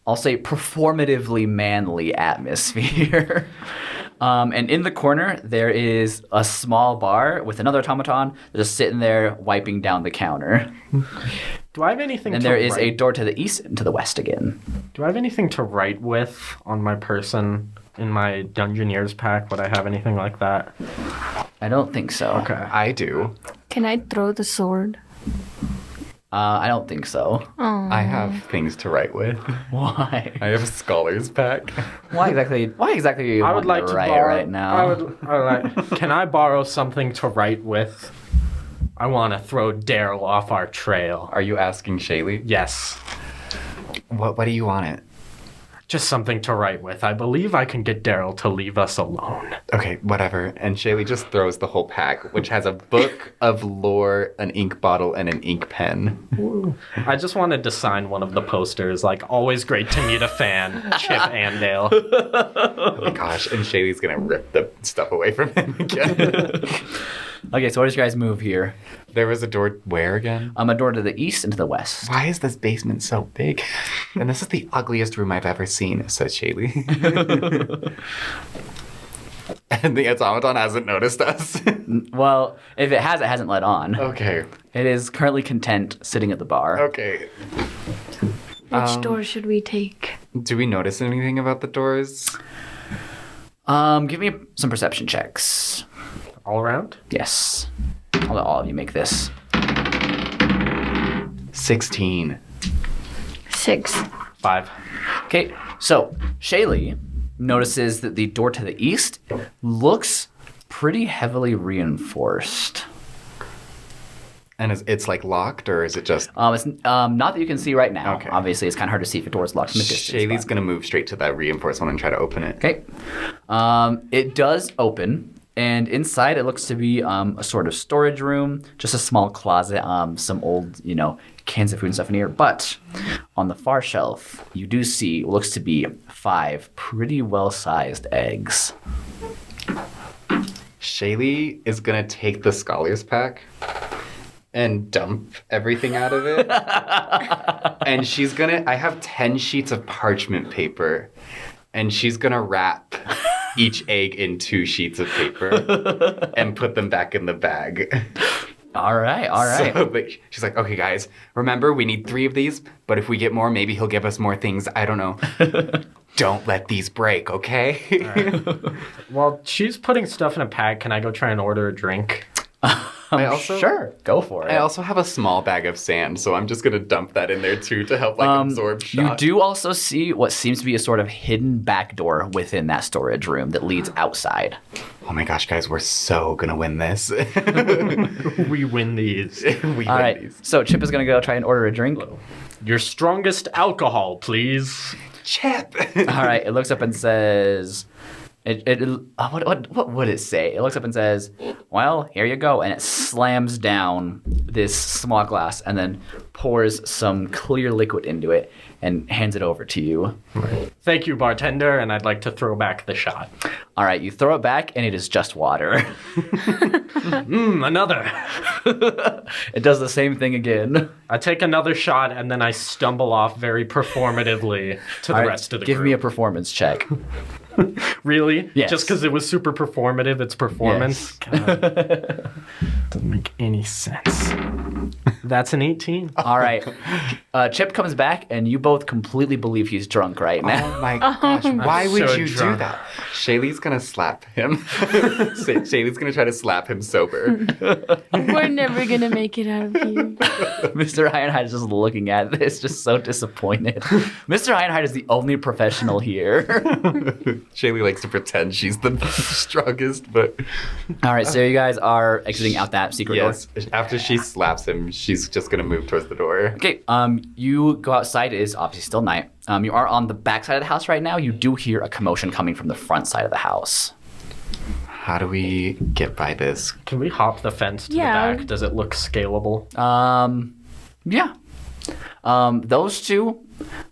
I'll say performatively manly atmosphere. And in the corner, there is a small bar with another automaton just sitting there wiping down the counter. Do I have anything And to there is a write? door to the east and to the west again. Do I have anything to write with on my person in my Dungeoneer's pack? Would I have anything like that? I don't think so. Okay. I do. Can I throw the sword? I don't think so. I have things to write with. Why? I have a scholar's pack. Why exactly are you I would like to to write borrow. right now? Can I borrow something to write with? I want to throw Daryl off our trail. Are you asking Shaylee? Yes. What do you want it? Just something to write with. I believe I can get Daryl to leave us alone. Okay, whatever. And Shaylee just throws the whole pack, which has a book of lore, an ink bottle, and an ink pen. I just wanted to sign one of the posters, like, always great to meet a fan, Chip Andale. Oh my gosh, and Shaylee's gonna rip the stuff away from him again. Okay, so what does you guys move here? There was a door where again? A door to the east and to the west. Why is this basement so big? And this is the ugliest room I've ever seen, says Shaylee. And the automaton hasn't noticed us. Well, if it has, it hasn't let on. Okay. It is currently content sitting at the bar. Okay. Which door should we take? Do we notice anything about the doors? Give me some perception checks. All around? Yes. I'll let all of you make this. 16. 6. 5. Okay, so Shaylee notices that the door to the east looks pretty heavily reinforced. And it's like locked, or is it just... It's not that you can see right now. Okay. Obviously, it's kind of hard to see if a door's locked from a distance. Shaylee's but- gonna move straight to that reinforced one and try to open it. Okay. It does open, and inside it looks to be a sort of storage room, just a small closet, some old, cans of food and stuff in here. But on the far shelf, you do see what looks to be 5 pretty well-sized eggs. Shaylee is gonna take the scholar's pack and dump everything out of it. And she's gonna... I have 10 sheets of parchment paper, and she's gonna wrap each egg in 2 sheets of paper and put them back in the bag. All right. So, but she's like, okay, guys, remember, we need 3 of these, but if we get more, maybe he'll give us more things. I don't know. Don't let these break, okay? While she's putting stuff in a pack, can I go try and order a drink? Sure, go for it. I also have a small bag of sand, so I'm just going to dump that in there, too, to help, absorb You shock. do also see what seems to be a sort of hidden back door within that storage room that leads outside. Oh my gosh, guys, we're so going to win this. We win these. We All win right, these. so Chip is going to go try and order a drink. Your strongest alcohol, please. Chip! All right, it looks up and says... What would it say? It looks up and says, well, here you go. And it slams down this small glass and then pours some clear liquid into it and hands it over to you. Thank you, bartender, and I'd like to throw back the shot. All right, you throw it back and it is just water. Another. It does the same thing again. I take another shot, and then I stumble off very performatively to the All right, rest of the give group. me a performance check. Really? Yes. Just because it was super performative, it's performance? Yes. God. Doesn't make any sense. That's an 18. All right. Chip comes back, and you both completely believe he's drunk right now. Oh my gosh, why would so you do drunk. that? Shaylee's gonna slap him. Shaylee's gonna try to slap him sober. We're never gonna make it out of here. Mr. Ironhide is just looking at this, just so disappointed. Mr. Ironhide is the only professional here. Shaylee likes to pretend she's the strongest, but All right, so you guys are exiting out that secret yes, door. after she slaps him, him. She's just gonna move towards the door. Okay, you go outside. It is obviously still night. You are on the back side of the house right now. You do hear a commotion coming from the front side of the house. How do we get by this? Can we hop the fence to Yeah. the back? Does it look scalable? Yeah. Those two,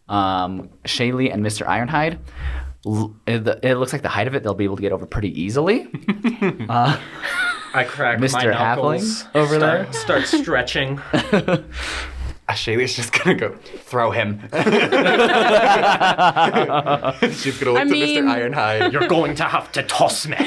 Shaylee and Mr. Ironhide, it looks like the height of it they'll be able to get over pretty easily. I crack Mr. my knuckles. Halfling over there? Start stretching. Shaylee's just gonna go throw him. She's gonna look to Mr. Ironhide. You're going to have to toss me.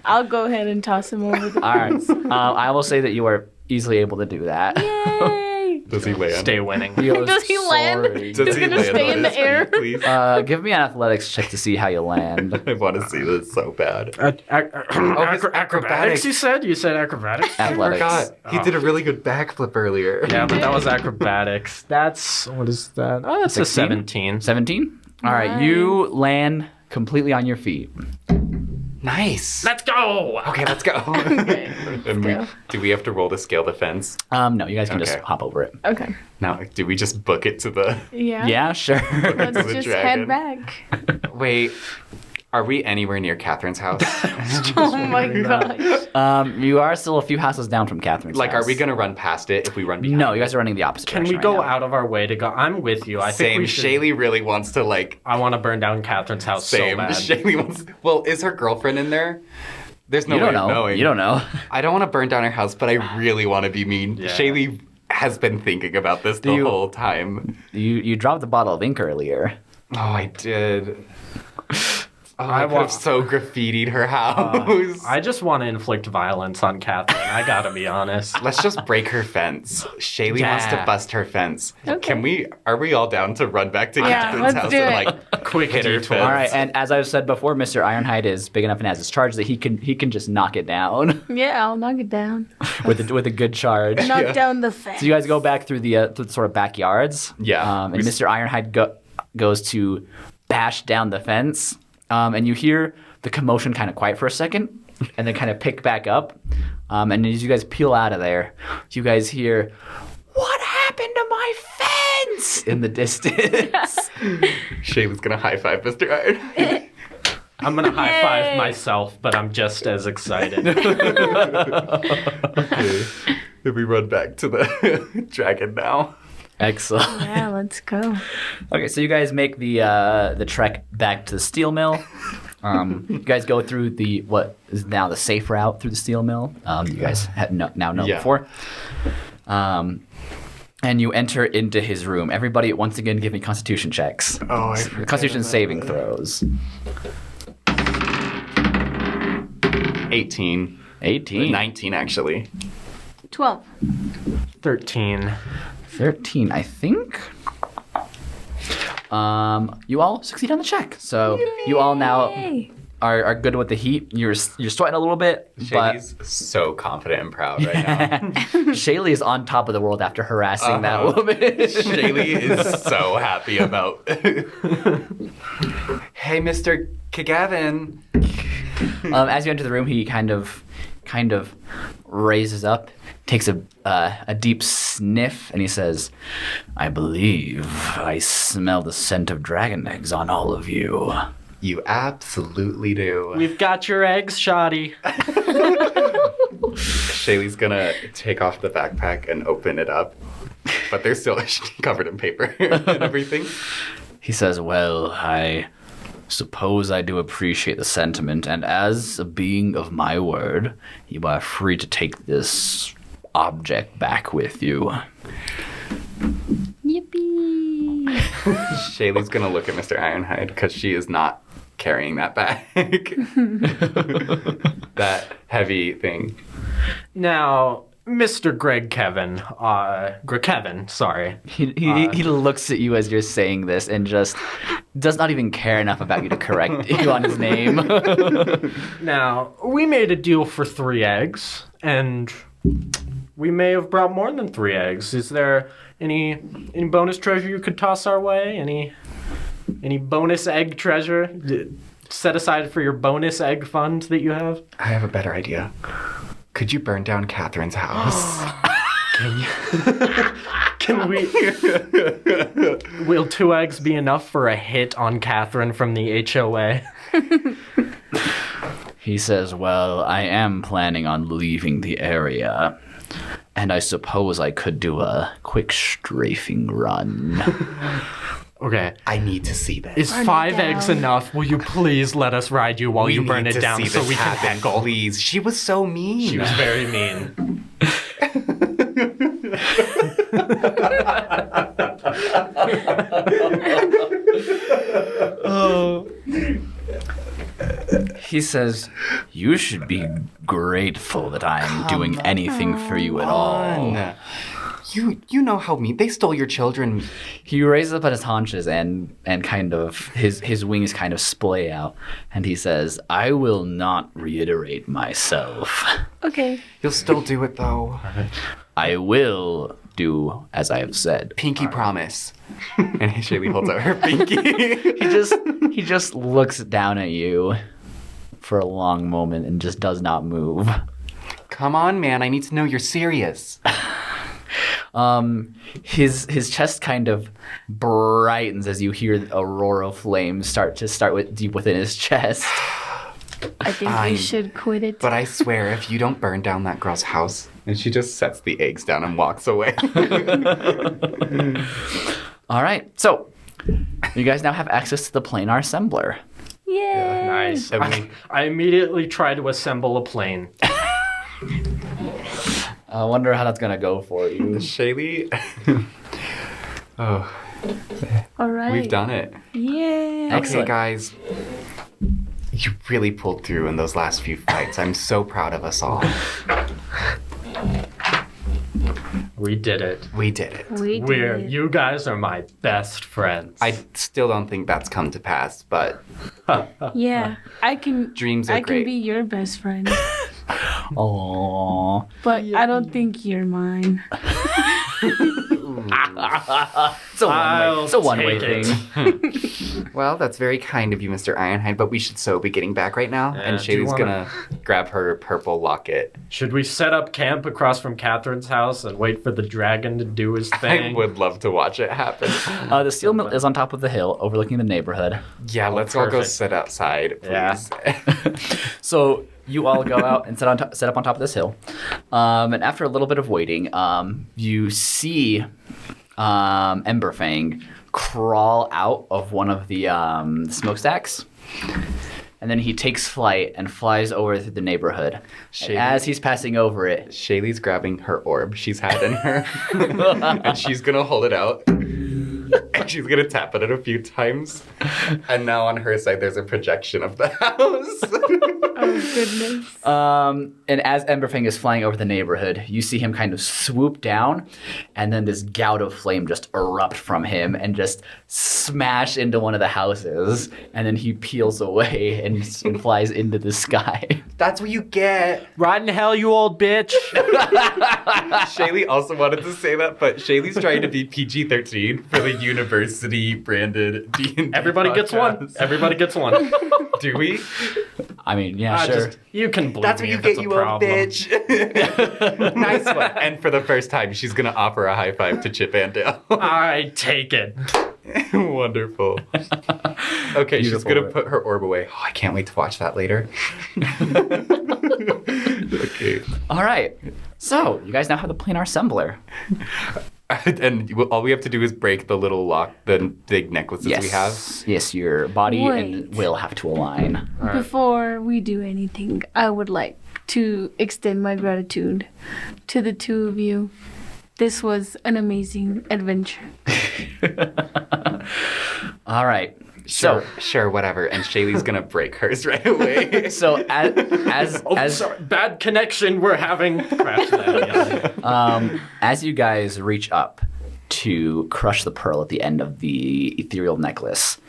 I'll go ahead and toss him over the All right. I will say that you are easily able to do that. Yay! Does he land? Stay winning. Does he land? Sorry. Does He's he gonna land stay on in the his air. feet, please? Give me an athletics check to see how you land. I want to see this so bad. His acrobatics, you said? You said acrobatics? I Athletics. forgot. He did a really good backflip earlier. Yeah, but that was acrobatics. What is that? Oh, that's 16? a 17. 17? All right. You land completely on your feet. Nice. Let's go! Okay, let's go. Do we have to roll to scale the fence? No, you guys can just Okay. hop over it. Okay. Now, do we just book it to the... Yeah. Yeah, sure. Let's to the just dragon. head back. Wait, are we anywhere near Catherine's house? Oh my gosh. You are still a few houses down from Catherine's Like, house. are we going to run past it if we run behind No, you it? guys are running the opposite Can we direction go right now. out of our way to go? I'm with you. I think Same. we should. Shaylee really wants to, like... I want to burn down Catherine's house Same. so bad. Shaylee wants... Well, is her girlfriend in there? There's no You don't way of know. knowing. You don't know. I don't want to burn down her house, but I really want to be mean. Yeah. Shaylee has been thinking about this the you- whole time. You dropped the bottle of ink earlier. Oh, I did. Oh, I I could wa- have so graffitied her house. I just want to inflict violence on Catherine. I gotta be honest. Let's just break her fence. Shaylee wants to Yeah. bust her fence. Okay. Are we all down to run back to Yeah, Catherine's let's house do and it. like Quick hit her detour. fence? All right, and as I've said before, Mr. Ironhide is big enough and has his charge that he can just knock it down Yeah, I'll knock it down. with a good charge. Knock down the fence. So you guys go back through the sort of backyards. Yeah. And Mr. Ironhide goes to bash down the fence, and you hear the commotion kind of quiet for a second, and then kind of pick back up. And as you guys peel out of there, you guys hear, "What happened to my fence?" in the distance. Shaylee's gonna high five Mr. Iron. I'm gonna high five Yay. myself, but I'm just as excited. Okay. Then we run back to the dragon now. Excellent. Yeah, let's go. Okay, so you guys make the trek back to the steel mill. You guys go through what is now the safe route through the steel mill. You guys now know Yeah. before. And you enter into his room. Everybody, once again, give me Constitution checks. Oh, I forgot Constitution about saving that. throws. 18. 18. 19, actually. 12. 13. 13, I think. You all succeed on the check. So you all now Yay. are good with the heat. You're sweating a little bit, but Shaylee's so confident and proud right now. Shaylee is on top of the world after harassing that Uh-huh. woman. Shaylee is so happy about. Hey, Mr. Kagavin. As you enter the room, he kind of raises up, takes a deep sniff, and he says, "I believe I smell the scent of dragon eggs on all of you." You absolutely do. We've got your eggs, Shoddy. Shaylee's gonna take off the backpack and open it up, but they're still covered in paper and everything. He says, "Well, I suppose I do appreciate the sentiment, and as a being of my word, you are free to take this object back with you." Yippee. Shaylee's gonna look at Mr. Ironhide because she is not carrying that bag. That heavy thing. Now, Mr. Greg Kevin, sorry. He looks at you as you're saying this and just does not even care enough about you to correct you on his name. Now, we made a deal for 3 eggs, and we may have brought more than 3 eggs. Is there any bonus treasure you could toss our way? Any bonus egg treasure set aside for your bonus egg fund that you have? I have a better idea. Could you burn down Catherine's house? Can we? Will 2 eggs be enough for a hit on Catherine from the HOA? He says, well, I am planning on leaving the area, and I suppose I could do a quick strafing run. Okay. I need to see this. Is Burn it 5 eggs down. enough? Will you please let us ride you while you burn need it to down see so this we can happen, heckle? please. She was so mean. She was very mean. He says, you should be grateful that I'm doing anything for you at all. You know how mean. They stole your children. He raises up at his haunches and kind of his wings kind of splay out, and he says, I will not reiterate myself. Okay. You'll still do it, though. I will do as I have said. Pinky promise. And Shaylee holds out her pinky. He just looks down at you for a long moment and just does not move. Come on, man. I need to know you're serious. His chest kind of brightens as you hear the aurora flames start deep within his chest. I think Fine. we should quit it. But I swear, if you don't burn down that girl's house. And she just sets the eggs down and walks away. All right, so you guys now have access to the Planar Sembler. Yay! Nice. I immediately try to assemble a plane. I wonder how that's gonna go for you. Shaylee. Oh, All right. we've done it. Yeah. Excellent. Okay, guys. You really pulled through in those last few fights. I'm so proud of us all. We did it. We did it. We did. You guys are my best friends. I still don't think that's come to pass, but Yeah. I can. dreams are I great. can be your best friend, Aww. but I don't think you're mine. It's a one-way take thing. Well, that's very kind of you, Mr. Ironhide, but we should so be getting back right now. Yeah, And do you Shaylee's wanna- gonna grab her purple locket. Should we set up camp across from Catherine's house and wait for the dragon to do his I thing? would love to watch it happen. The steel mill is on top of the hill, overlooking the neighborhood. Yeah, let's all go perfect. sit outside, Yeah. please. So you all go out and set up on top of this hill. And after a little bit of waiting, you see Emberfang crawl out of one of the smokestacks. And then he takes flight and flies over through the neighborhood. And Shady. as he's passing over it, Shaylee's grabbing her orb she's had in her, and she's gonna hold it out. And she's gonna tap it a few times. And now on her side, there's a projection of the house. Oh goodness. and as Emberfang is flying over the neighborhood, you see him kind of swoop down, and then this gout of flame just erupt from him and just smash into one of the houses, and then he peels away and flies into the sky. That's what you get. Ride in hell, you old bitch! Shaylee also wanted to say that, but Shaylee's trying to be PG-13 for the university branded D&D Everybody gets one. podcast. Everybody gets one. Do we? I mean, yeah, sure. You can believe That's what me you if it's get, a you old problem. bitch. Nice one. And for the first time, she's gonna offer a high five to Chip and Dale. I take it. Wonderful. Okay, she's Beautiful, gonna right? put her orb away. Oh, I can't wait to watch that later. Okay. All right. So you guys now have the Planar Sembler. And all we have to do is break the little lock, the big necklaces we have. Yes, your body and Wait. will have to align. Before we do anything, I would like to extend my gratitude to the two of you. This was an amazing adventure. All right. Sure, whatever. And Shaylee's gonna break hers right away. So as Sorry, bad connection we're having. Crash that. as you guys reach up to crush the pearl at the end of the ethereal necklace,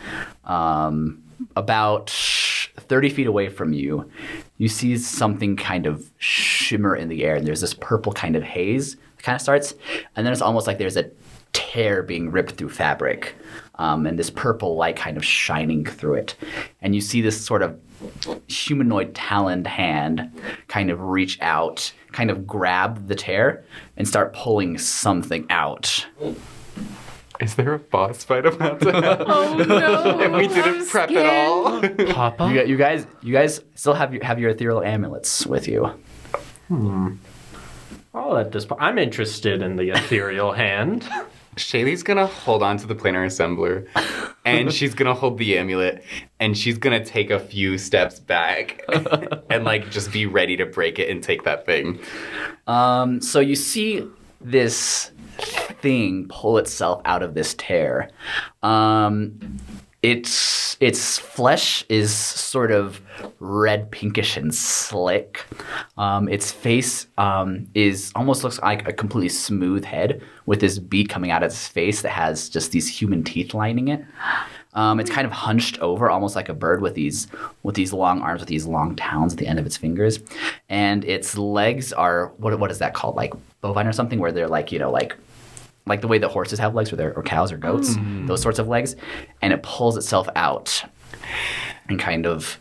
about 30 feet away from you, you see something kind of shimmer in the air, and there's this purple kind of haze that kind of starts, and then it's almost like there's a tear being ripped through fabric, and this purple light kind of shining through it. And you see this sort of humanoid taloned hand kind of reach out, kind of grab the tear, and start pulling something out. Is there a boss fight about to happen? Oh no! And we didn't prep at all. Papa? You guys still have your ethereal amulets with you. I'll let this. I'm interested in the ethereal hand. Shaylee's gonna hold on to the planar assembler, and she's gonna hold the amulet, and she's gonna take a few steps back, and like just be ready to break it and take that thing. So you see this thing pull itself out of this tear. Its flesh is sort of red, pinkish, and slick. Its face almost looks like a completely smooth head with this beak coming out of its face that has just these human teeth lining it. It's kind of hunched over, almost like a bird with these long arms, with these long talons at the end of its fingers, and its legs are what is that called? Like bovine or something, where they're like like the way that horses have legs, or cows or goats, those sorts of legs, and it pulls itself out and kind of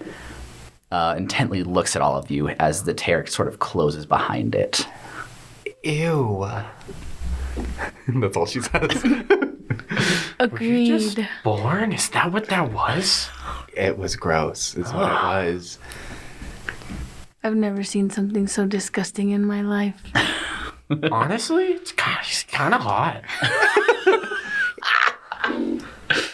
intently looks at all of you as the tear sort of closes behind it. Ew. That's all she says. Agreed. Just born? Is that what that was? It was gross, is what it was. I've never seen something so disgusting in my life. Honestly, it's kind of hot.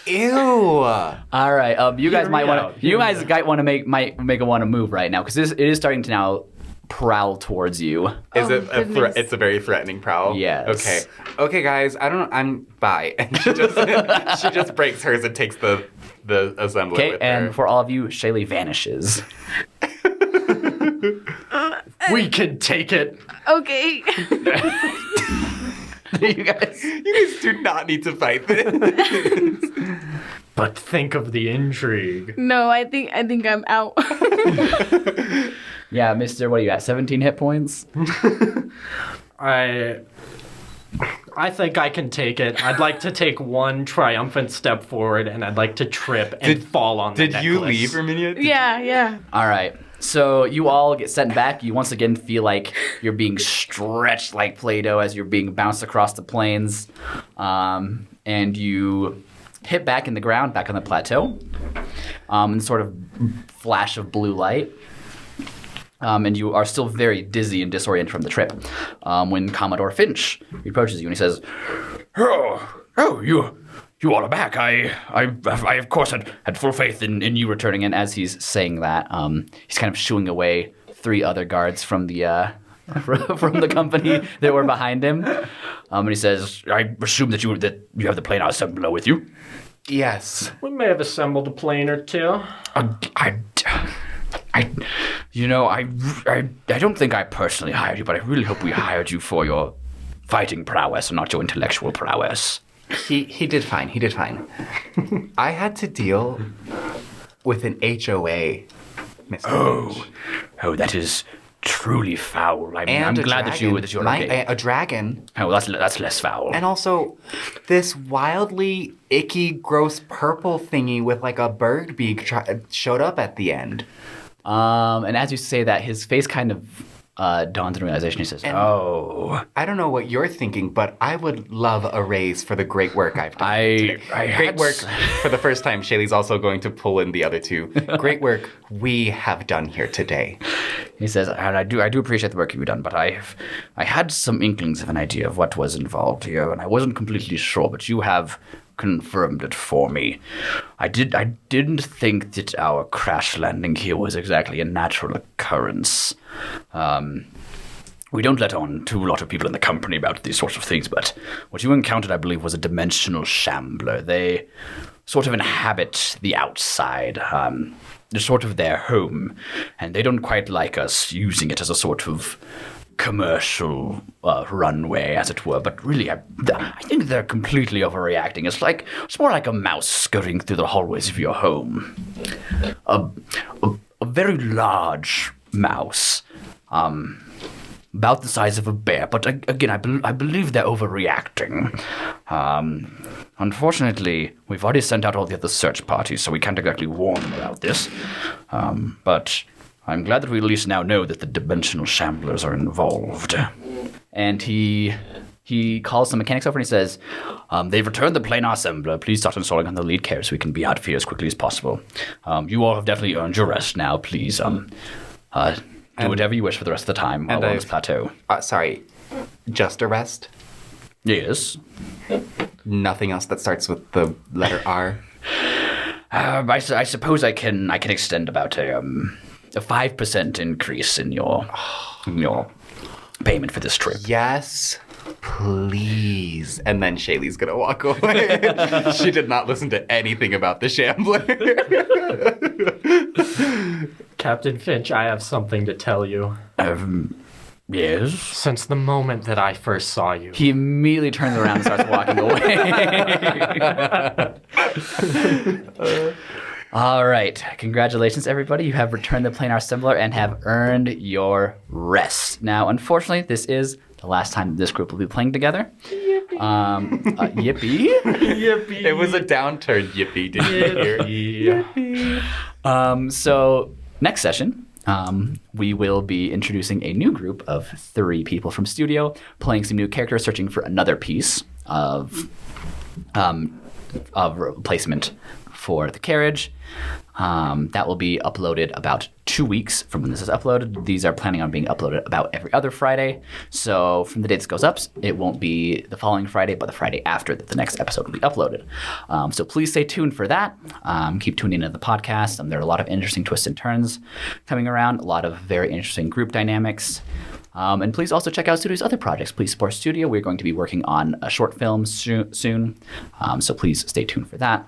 Ew. All right, you guys Hear might me want out, to. hear You me guys out. might want to move right now, because it is starting to now prowl towards you. Is Oh, it a goodness. it's a very threatening prowl? Yes. Okay, guys. I'm bye. And she just breaks hers and takes the assembler Okay, with and her. for all of you, Shaylee vanishes. We can take it. Okay. You guys. You guys do not need to fight this. But think of the intrigue. No, I think I'm out. Yeah, Mister, what are you at? 17 hit points? I think I can take it. I'd like to take one triumphant step forward, and I'd like to trip and fall on the Did you necklace. leave, Herminia? Yeah. All right. So you all get sent back. You once again feel like you're being stretched like Play-Doh as you're being bounced across the plains. And you hit back in the ground, back on the plateau, in sort of flash of blue light. And you are still very dizzy and disoriented from the trip when Commodore Finch approaches you and he says, "Oh, you all are back. I of course had full faith in you returning." And as he's saying that, he's kind of shooing away 3 other guards from the from the company that were behind him. And he says, "I assume that you have the planar assembler with you." Yes. We may have assembled a plane or two. I don't think I personally hired you, but I really hope we hired you for your fighting prowess and not your intellectual prowess. He did fine. He did fine. I had to deal with an HOA, Mr. Finch. Oh, that is truly foul. I'm And glad that you're okay. a dragon. Oh, that's less foul. And also, this wildly icky, gross purple thingy with like a bird beak showed up at the end. And as you say that, his face kind of dawns in realization. He says, "Oh, I don't know what you're thinking, but I would love a raise for the great work I've done. I Great had work for the first time. Shaylee's also going to pull in the other 2. Great work we have done here today. He says, "And I do appreciate the work you've done, but I had some inklings of an idea of what was involved here, and I wasn't completely sure, but you have confirmed it for me. I didn't think that our crash landing here was exactly a natural occurrence. We don't let on to a lot of people in the company about these sorts of things, but what you encountered, I believe, was a dimensional shambler. They sort of inhabit the outside. They're sort of their home, and they don't quite like us using it as a sort of commercial runway, as it were. But really, I think they're completely overreacting. It's more like a mouse scurrying through the hallways of your home. A very large mouse. about the size of a bear. But again, I believe they're overreacting. Unfortunately, we've already sent out all the other search parties, so we can't exactly warn them about this. But I'm glad that we at least now know that the dimensional shamblers are involved. And he calls some mechanics over and he says, they've returned the Planar Sembler. Please start installing on the lead carrier so we can be out of here as quickly as possible. You all have definitely earned your rest now. Please do whatever you wish for the rest of the time while we're on this plateau. Sorry, just a rest? Yes. Nothing else that starts with the letter R? I suppose I can extend about a 5% increase in your payment for this trip. Yes, please. And then Shaylee's gonna walk away. She did not listen to anything about the Shambler. Captain Finch, I have something to tell you. Yes? Since the moment that I first saw you. He immediately turns around and starts walking away. All right. Congratulations, everybody. You have returned the Planar Sembler and have earned your rest. Now, unfortunately, this is the last time this group will be playing together. Yippee. Yippee? Yippee. It was a downturn, yippee, didn't you hear? So, next session, we will be introducing a new group of 3 people from studio, playing some new characters, searching for another piece of replacement for the carriage. That will be uploaded about 2 weeks from when this is uploaded. These are planning on being uploaded about every other Friday. So from the date this goes up, it won't be the following Friday, but the Friday after that the next episode will be uploaded. So please stay tuned for that. Keep tuning into the podcast. There are a lot of interesting twists and turns coming around, a lot of very interesting group dynamics. And please also check out Studio's other projects. Please support Studio. We're going to be working on a short film soon. So please stay tuned for that.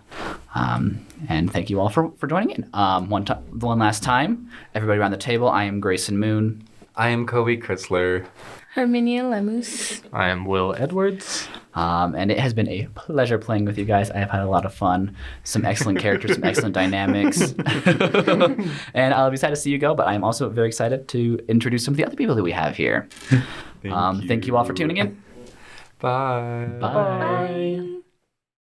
And thank you all for joining in. One last time, everybody around the table, I am Grayson Moon. I am Coby Crisler. Herminia Lemus. I am Will Edwards. And it has been a pleasure playing with you guys. I have had a lot of fun. Some excellent characters, some excellent dynamics. And I'll be sad to see you go, but I'm also very excited to introduce some of the other people that we have here. Thank you all for tuning in. Bye. Bye. Bye.